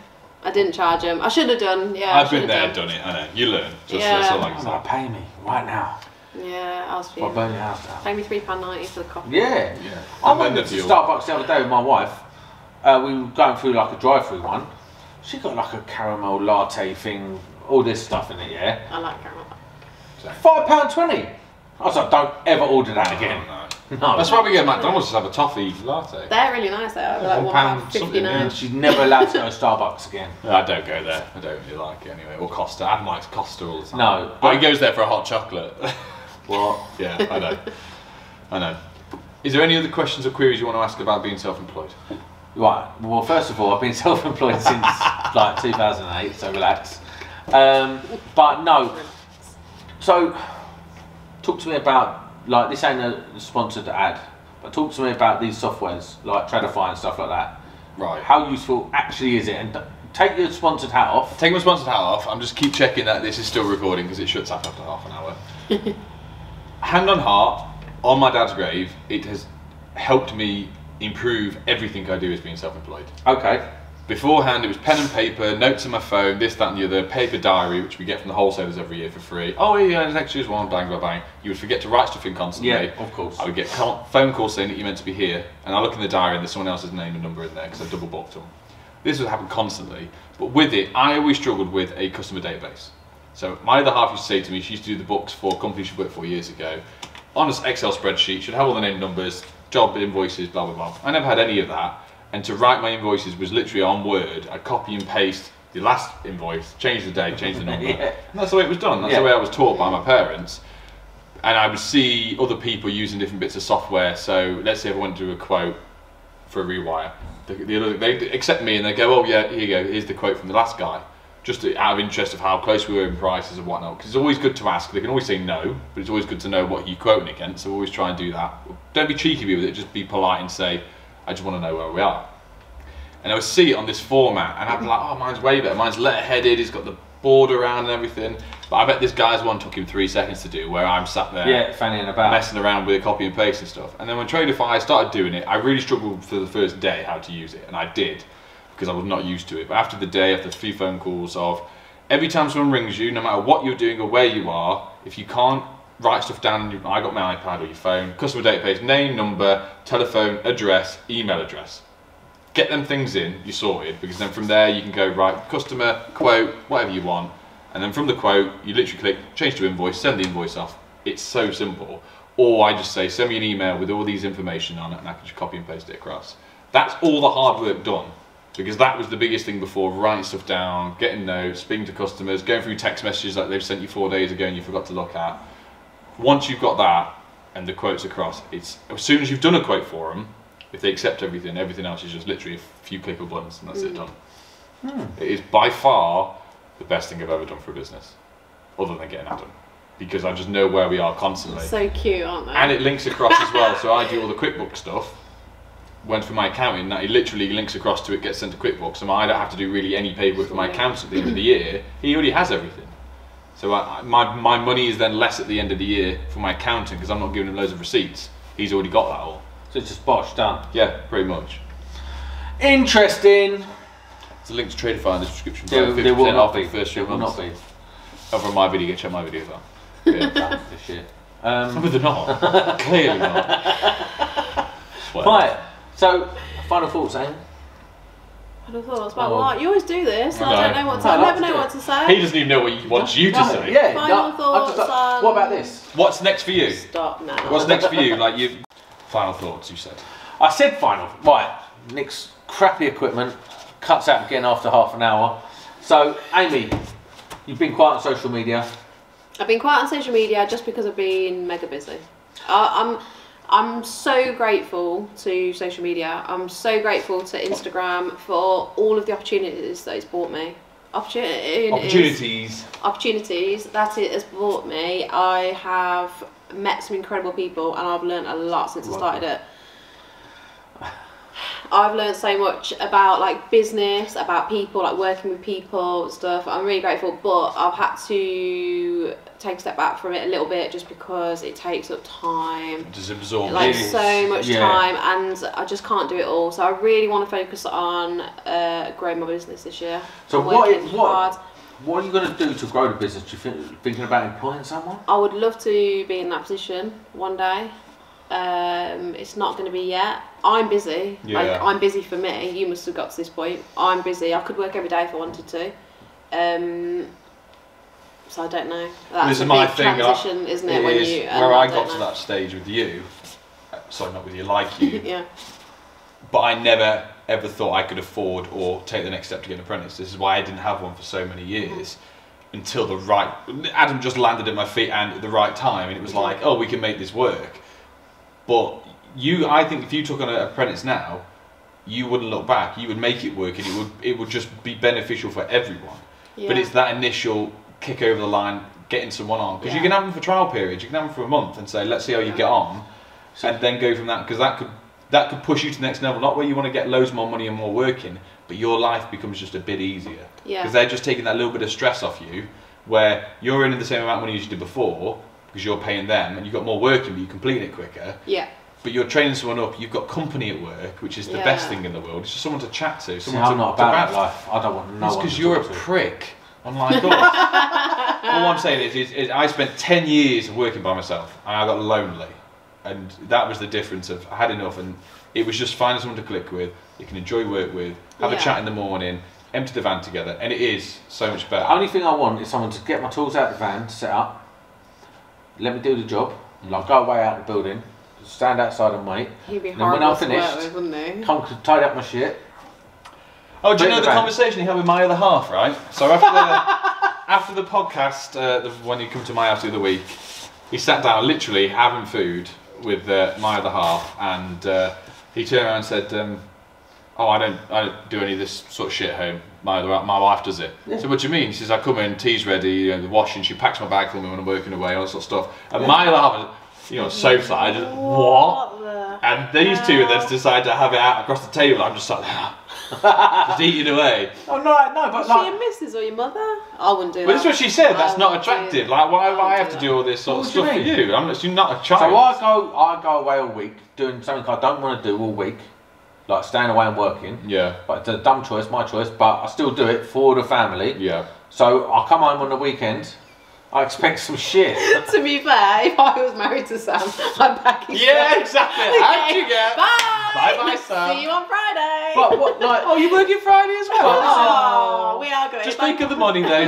Speaker 3: I didn't charge him. I should have done. Yeah.
Speaker 1: I've been there, done it. I know. You learn. That's all I can say.
Speaker 2: Pay me right now.
Speaker 3: Yeah, I was fuming.
Speaker 2: I'll burn your house down.
Speaker 3: Pay me £3.90 for the coffee.
Speaker 2: Yeah. I went to Starbucks the other day with my wife. We were going through like a drive-through one. She got like a caramel latte thing, all this stuff in it, yeah?
Speaker 3: I like caramel.
Speaker 2: £5.20. I was like, don't ever order that again. No.
Speaker 1: That's why we get McDonald's to have a toffee latte.
Speaker 3: They're really nice. They are like £1.59.
Speaker 2: She's never allowed to go to Starbucks again.
Speaker 1: I don't go there. I don't really like it anyway. Or Costa. Adam likes Costa all the time.
Speaker 2: No,
Speaker 1: but he goes there for a hot chocolate.
Speaker 2: What?
Speaker 1: Yeah, I know. I know. Is there any other questions or queries you want to ask about being self-employed?
Speaker 2: Right. Well, first of all, I've been self-employed since like 2008, so relax. But no. So, talk to me about, like, this ain't a sponsored ad, but talk to me about these softwares like Tradify and stuff like that.
Speaker 1: Right.
Speaker 2: How useful actually is it? And take your sponsored hat off.
Speaker 1: Take my sponsored hat off. I'm just keep checking that this is still recording because it shuts up after half an hour. Hand on heart, on my dad's grave, it has helped me improve everything I do as being self-employed.
Speaker 2: Okay.
Speaker 1: Beforehand, it was pen and paper, notes on my phone, this, that, and the other, paper diary, which we get from the wholesalers every year for free. Oh, yeah, there's extras, one, bang, bang, bang. You would forget to write stuff in constantly.
Speaker 2: Yeah, of course.
Speaker 1: I would get phone calls saying that you're meant to be here, and I look in the diary and there's someone else's name and number in there because I double booked them. This would happen constantly, but with it, I always struggled with a customer database. So my other half used to say to me, she used to do the books for companies she worked for years ago, on an Excel spreadsheet, she'd have all the name numbers, job invoices, blah, blah, blah. I never had any of that. And to write my invoices was literally on Word. I'd copy and paste the last invoice, change the date, change the number. Yeah. And that's the way it was done. That's the way I was taught by my parents. And I would see other people using different bits of software. So let's say if I went to do a quote for a rewire, they'd accept me and they'd go, oh yeah, here you go, here's the quote from the last guy. Just out of interest of how close we were in prices and whatnot. Because it's always good to ask. They can always say no, but it's always good to know what you're quoting against. So always try and do that. Don't be cheeky with it, just be polite and say, I just want to know where we are. And I would see it on this format, and I'd be like, oh, mine's way better. Mine's letter-headed, it's got the border around and everything. But I bet this guy's one took him 3 seconds to do, where I'm sat there
Speaker 2: fannying about,
Speaker 1: messing around with a copy and paste and stuff. And then when Tradify started doing it, I really struggled for the first day how to use it, and I did, because I was not used to it. But after the day, after 3 phone calls of, every time someone rings you, no matter what you're doing or where you are, if you can't write stuff down, I got my iPad or your phone, customer database, name, number, telephone, address, email address. Get them things in, you're sorted, because then from there you can go, right, customer, quote, whatever you want, and then from the quote, you literally click, change to invoice, send the invoice off. It's so simple. Or I just say, send me an email with all these information on it, and I can just copy and paste it across. That's all the hard work done, because that was the biggest thing before, writing stuff down, getting notes, speaking to customers, going through text messages like they've sent you 4 days ago and you forgot to look at. Once you've got that, and the quotes across, it's, as soon as you've done a quote for them, if they accept everything, everything else is just literally a few click of buttons and that's it done. It is by far the best thing I've ever done for a business, other than getting Adam, because I just know where we are constantly.
Speaker 3: So cute, aren't they?
Speaker 1: And it links across as well, so I do all the QuickBooks stuff. Went for my accounting, that it literally links across to it, gets sent to QuickBooks, so I don't have to do really any paperwork for my accountant at the end of the year. He already has everything. So my money is then less at the end of the year for my accountant, because I'm not giving him loads of receipts. He's already got that all.
Speaker 2: So it's just bosh, done.
Speaker 1: Yeah, pretty much.
Speaker 2: Interesting.
Speaker 1: There's a link to Tradify in the description.
Speaker 2: There will not be.
Speaker 1: First
Speaker 2: There will not be.
Speaker 1: Over on my video, get check my video as well.
Speaker 2: Yeah, this shit.
Speaker 1: No, they're not. Clearly not.
Speaker 2: Right. So, final thoughts, Amy?
Speaker 3: Final thoughts about what? You always do this.
Speaker 1: No.
Speaker 3: I don't know what to. I never know what to say.
Speaker 1: He doesn't even know what he wants you to say.
Speaker 2: Yeah.
Speaker 3: Final thoughts on.
Speaker 2: What about this?
Speaker 1: What's next for you?
Speaker 3: Stop now.
Speaker 1: What's next for you? Like you. Final thoughts, you said.
Speaker 2: I said final. Right. Nick's crappy equipment cuts out again after half an hour. So, Amy, you've been quiet on social media.
Speaker 3: I've been quiet on social media just because I've been mega busy. I'm so grateful to social media. I'm so grateful to Instagram for all of the opportunities that it's brought me. Opportunities that it has brought me. I have met some incredible people and I've learned a lot since I started it. I've learned so much about like business, about people, like working with people, stuff. I'm really grateful, but I've had to take a step back from it a little bit just because it takes up time.
Speaker 1: Just absorb
Speaker 3: like so much time, and I just can't do it all. So I really want to focus on growing my business this year.
Speaker 2: So what are you going to do to grow the business? Do you thinking about employing someone?
Speaker 3: I would love to be in that position one day. It's not going to be yet. I'm busy.
Speaker 1: Yeah.
Speaker 3: Like, I'm busy for me. You must have got to this point. I'm busy. I could work every day if I wanted to. So I don't know. That's
Speaker 1: this is
Speaker 3: a
Speaker 1: my
Speaker 3: big
Speaker 1: thing.
Speaker 3: transition, isn't it? When you
Speaker 1: where I got to that stage with you, sorry, not with you, like you.
Speaker 3: Yeah.
Speaker 1: But I never ever thought I could afford or take the next step to get an apprentice. This is why I didn't have one for so many years. Until Adam just landed at my feet and at the right time, and it was like, oh, we can make this work. But I think if you took on an apprentice now, you wouldn't look back. You would make it work, and it would just be beneficial for everyone. Yeah. But it's that initial kick over the line, getting someone on, because you can have them for trial periods. You can have them for a month and say, let's see how you get on, and then go from that, because that could push you to the next level. Not where you want to get loads more money and more working, but your life becomes just a bit easier. Because they're just taking that little bit of stress off you, where you're earning the same amount of money as you did before, because you're paying them, and you've got more working, but you complete it quicker. Yeah. But you're training someone up, you've got company at work, which is the best thing in the world. It's just someone to chat to. Someone
Speaker 2: I'm not about that life. I don't want no one.
Speaker 1: It's because you're a prick, unlike us. All I'm saying is I spent 10 years working by myself, and I got lonely. And that was the difference of, I had enough, and it was just finding someone to click with, you can enjoy work with, have a chat in the morning, empty the van together, and it is so much better.
Speaker 2: The only thing I want is someone to get my tools out of the van, set up, let me do the job, like go away out the building, stand outside and wait.
Speaker 3: He'd be
Speaker 2: and then when I'm finished,
Speaker 3: with, wouldn't he?
Speaker 2: come to tidy up my shit.
Speaker 1: Oh, do you know the conversation you had with my other half, right? So after the podcast, when you come to my house the other week, he sat down literally having food with my other half, and he turned around and said, oh, I don't do any of this sort of shit at home. My wife does it. Yeah. So what do you mean? He says, I come in, tea's ready, the washing, she packs my bag for me when I'm working away, all that sort of stuff. And my other half, sofa, I just, what? And these two then decide to have it out across the table. I'm just like, just eating away.
Speaker 3: Oh no, but like, she your missus or your mother? I wouldn't do that.
Speaker 1: But that's what she said. That's not attractive. Like, why I have to do all this sort of stuff for you? You're not a child.
Speaker 2: So I go away all week doing something I don't want to do all week, like staying away and working. Yeah. But it's a dumb choice, my choice. But I still do it for the family. Yeah. So I come home on the weekend. I expect some shit.
Speaker 3: To be fair, if I was married to Sam, I'm packing.
Speaker 1: Yeah, exactly. How'd you get?
Speaker 3: Bye.
Speaker 1: Bye, Sam.
Speaker 3: See you on Friday.
Speaker 1: But what? Like, oh, you working Friday as well?
Speaker 3: Oh, we are going.
Speaker 1: Just think of the money, though.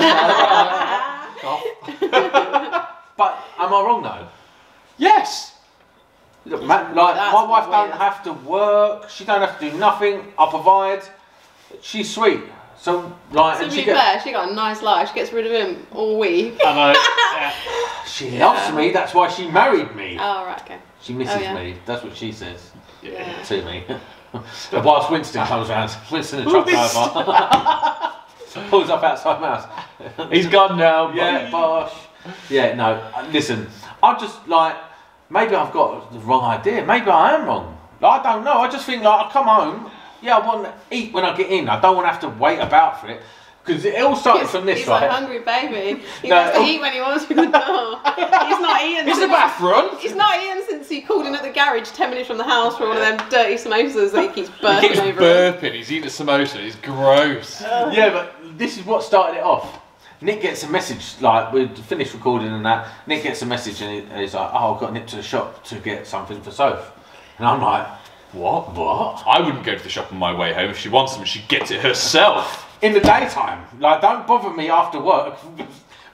Speaker 2: But am I wrong though?
Speaker 1: Yes.
Speaker 2: Look, my wife don't have to work. She don't have to do nothing. I provide. She's sweet. So, like,
Speaker 3: to be fair, she got a nice life. She gets rid of him all week.
Speaker 1: I know.
Speaker 2: She loves me. That's why she married me.
Speaker 3: Oh, right, okay.
Speaker 2: She misses me. That's what she says to me. Whilst Winston comes round, Winston the truck driver pulls up outside my house.
Speaker 1: He's gone now.
Speaker 2: Yeah, bosh. Yeah, no. Listen, I just like, maybe I've got the wrong idea. Maybe I am wrong. I don't know. I just think like I come home. Yeah, I want to eat when I get in. I don't want to have to wait about for it. Because it all started from this, right?
Speaker 3: He's a hungry baby. He wants to eat when he wants through the door. He's not eaten.
Speaker 1: It's the bathroom.
Speaker 3: He's not eaten since he called in at the garage 10 minutes from the house for one of them dirty samosas that he keeps burping
Speaker 1: He keeps
Speaker 3: over.
Speaker 1: burping. He's eating a samosa. It's gross.
Speaker 2: Yeah, but this is what started it off. Nick gets a message, like, we'd finished recording and that. Nick gets a message and he's like, oh, I've got to nip to the shop to get something for Soph. And I'm like, what?
Speaker 1: I wouldn't go to the shop on my way home. If she wants them, she gets it herself.
Speaker 2: In the daytime. Like, don't bother me after work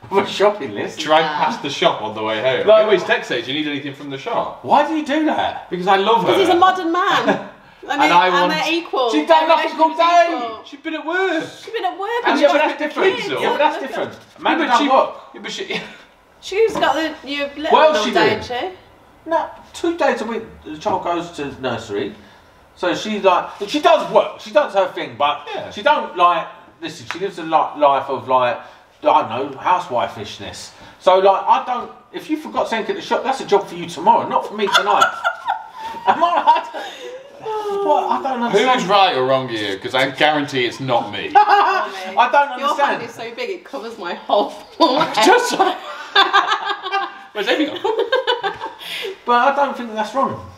Speaker 2: with a shopping list.
Speaker 1: Drive past the shop on the way home. Like, always text her, do you need anything from the shop?
Speaker 2: Why do you do that?
Speaker 1: Because I love her.
Speaker 3: Because he's a modern man. And they're equal.
Speaker 2: She's done nothing all day.
Speaker 1: She's been at work.
Speaker 3: She's been at work.
Speaker 1: And
Speaker 2: yeah, but that's different. Yeah, but that's different. Amanda doesn't work.
Speaker 1: Yeah, but she...
Speaker 3: She's got your little all day, hasn't she?
Speaker 2: No, 2 days a week the child goes to nursery. So she's like, she does work, she does her thing, but she don't like, listen, she lives a life of like, I don't know, housewife-ishness. So like, I don't, if you forgot something at the shop, that's a job for you tomorrow, not for me tonight. Am I right? What? I don't understand.
Speaker 1: Who's right or wrong here? Because I guarantee it's not me.
Speaker 2: I don't understand.
Speaker 3: Your hand is so big it covers my whole forehead.
Speaker 1: Just like... Where's Amy gone?
Speaker 2: But I don't think that's wrong.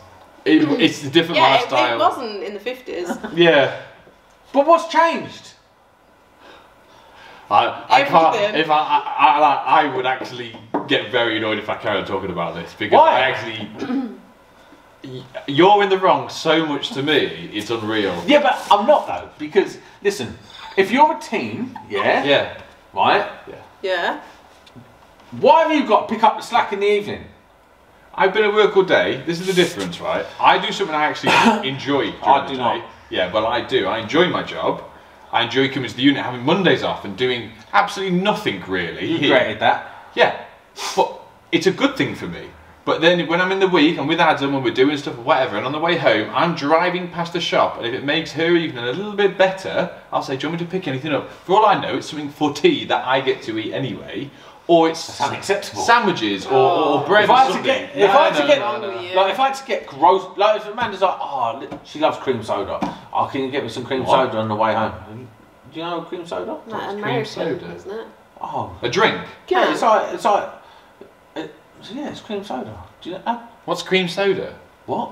Speaker 1: It's a different lifestyle.
Speaker 3: It wasn't in the 50s.
Speaker 1: Yeah.
Speaker 2: But what's changed?
Speaker 1: I can't. If I would actually get very annoyed if I carried on talking about this because
Speaker 2: why?
Speaker 1: I actually. You're in the wrong so much to me. It's unreal.
Speaker 2: Yeah, but I'm not though because listen, if you're a team, right?
Speaker 3: Yeah.
Speaker 2: Why have you got to pick up the slack in the evening?
Speaker 1: I've been at work all day. This is the difference, right? I do something I actually enjoy. I do not. Yeah, well, I do. I enjoy my job. I enjoy coming to the unit, having Mondays off and doing absolutely nothing really.
Speaker 2: You created that.
Speaker 1: Yeah, but it's a good thing for me. But then when I'm in the week, I'm with Adam and we're doing stuff or whatever, and on the way home, I'm driving past the shop, and if it makes her even a little bit better, I'll say, do you want me to pick anything up? For all I know, it's something for tea that I get to eat anyway, or it's
Speaker 2: unacceptable.
Speaker 1: Sandwiches or bread
Speaker 2: if I
Speaker 1: or something.
Speaker 2: If I had to get gross, like if Amanda's like, oh, she loves cream soda. Oh, can you get me some cream soda on the way home? Do you know cream soda?
Speaker 3: Like American, soda, isn't it?
Speaker 2: Oh,
Speaker 1: a drink.
Speaker 2: Yeah, it's cream soda. Do you know?
Speaker 1: What's cream soda?
Speaker 2: What?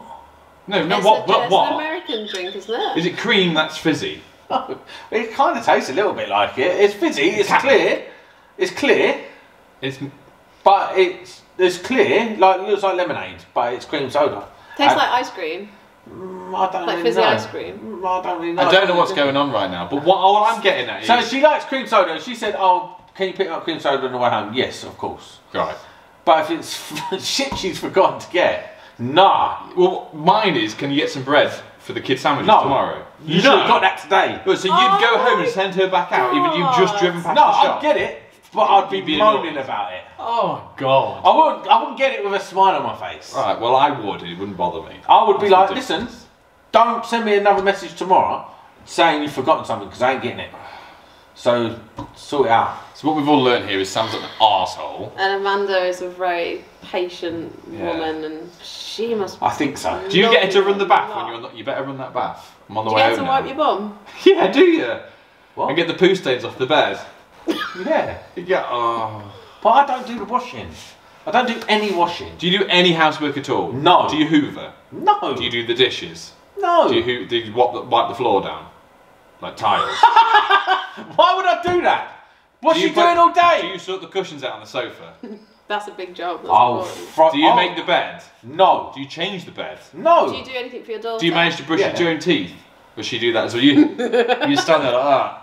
Speaker 1: No,
Speaker 3: what?
Speaker 1: What?
Speaker 3: It's an American drink, isn't it?
Speaker 1: Is it cream that's fizzy?
Speaker 2: It kind of tastes a little bit like it. It's fizzy. It's clear. It's clear. But it's clear. Like it looks like lemonade, but it's cream soda.
Speaker 3: Tastes like ice cream.
Speaker 2: I don't
Speaker 3: like
Speaker 2: really
Speaker 3: fizzy
Speaker 2: know.
Speaker 3: ice cream.
Speaker 2: I don't really know.
Speaker 1: I don't know what's going on right now. But all I'm getting at is.
Speaker 2: So she likes cream soda. She said, "Oh, can you pick up cream soda on the way home?" Yes, of course.
Speaker 1: Right.
Speaker 2: But if it's shit she's forgotten to get, nah.
Speaker 1: Well, mine is, can you get some bread for the kids' sandwiches tomorrow?
Speaker 2: You should have got that today.
Speaker 1: But so you'd go home and send her back out, even you've just driven past the shop?
Speaker 2: No, I'd get it, but I'd be moaning about it.
Speaker 1: Oh, God.
Speaker 2: I wouldn't get it with a smile on my face.
Speaker 1: Right, well, I would. It wouldn't bother me.
Speaker 2: I would be like, listen, don't send me another message tomorrow saying you've forgotten something, because I ain't getting it. So, sort it out.
Speaker 1: So what we've all learned here is Sam's an arsehole.
Speaker 3: And Amanda is a very patient woman, and she must.
Speaker 2: I think so.
Speaker 1: Do you get her to run the bath when you're on? You better run that bath. I'm on the way home.
Speaker 3: Do you get her to wipe your bum?
Speaker 1: Yeah, do you?
Speaker 2: What?
Speaker 1: And get the poo stains off the bed.
Speaker 2: Yeah.
Speaker 1: Yeah. Oh.
Speaker 2: But I don't do the washing. I don't do any washing.
Speaker 1: Do you do any housework at all?
Speaker 2: No.
Speaker 1: Do you hoover?
Speaker 2: No.
Speaker 1: Do you do the dishes?
Speaker 2: No.
Speaker 1: Do you wipe the floor down? Like tiles?
Speaker 2: Why would I do that? What's she doing all day?
Speaker 1: Do you sort the cushions out on the sofa?
Speaker 3: That's a big job.
Speaker 1: Do you make the bed?
Speaker 2: No.
Speaker 1: Do you change the bed?
Speaker 2: No.
Speaker 3: Do you do anything for your daughter?
Speaker 1: Do you manage to brush your own teeth? Does she do that as well? You stand there like that.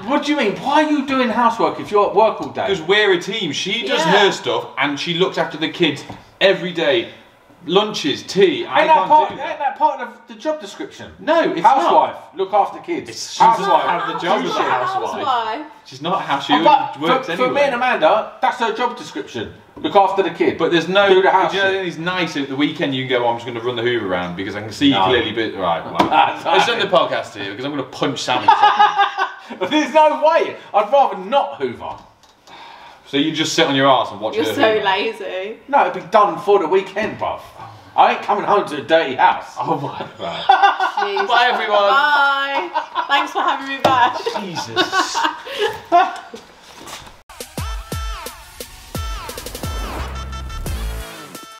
Speaker 2: What do you mean? Why are you doing housework if you're at work all day?
Speaker 1: Because we're a team. She does her stuff and she looks after the kids every day. Lunches, tea.
Speaker 2: Ain't that part of the job description?
Speaker 1: No, it's
Speaker 2: housewife.
Speaker 1: not.
Speaker 2: Look after kids.
Speaker 1: She's not have the job as a housewife. She's not how she works anyway.
Speaker 2: For me and Amanda, that's her job description. Look after the kid.
Speaker 1: But there's no.
Speaker 2: Do the house.
Speaker 1: Do you know it's nice at the weekend you can go, I'm just going to run the Hoover around because I can see you clearly. Right. Let's end the podcast here because I'm going to punch Sam.
Speaker 2: There's no way. I'd rather not Hoover.
Speaker 1: So you just sit on your arse and watch her
Speaker 3: You're so
Speaker 1: Hoover.
Speaker 3: lazy.
Speaker 2: No, it'd be done for the weekend, bruv. I ain't coming home to a dirty house.
Speaker 1: Oh my God.
Speaker 3: Jeez.
Speaker 1: Bye everyone.
Speaker 3: Bye. Thanks for having me back.
Speaker 1: Jesus.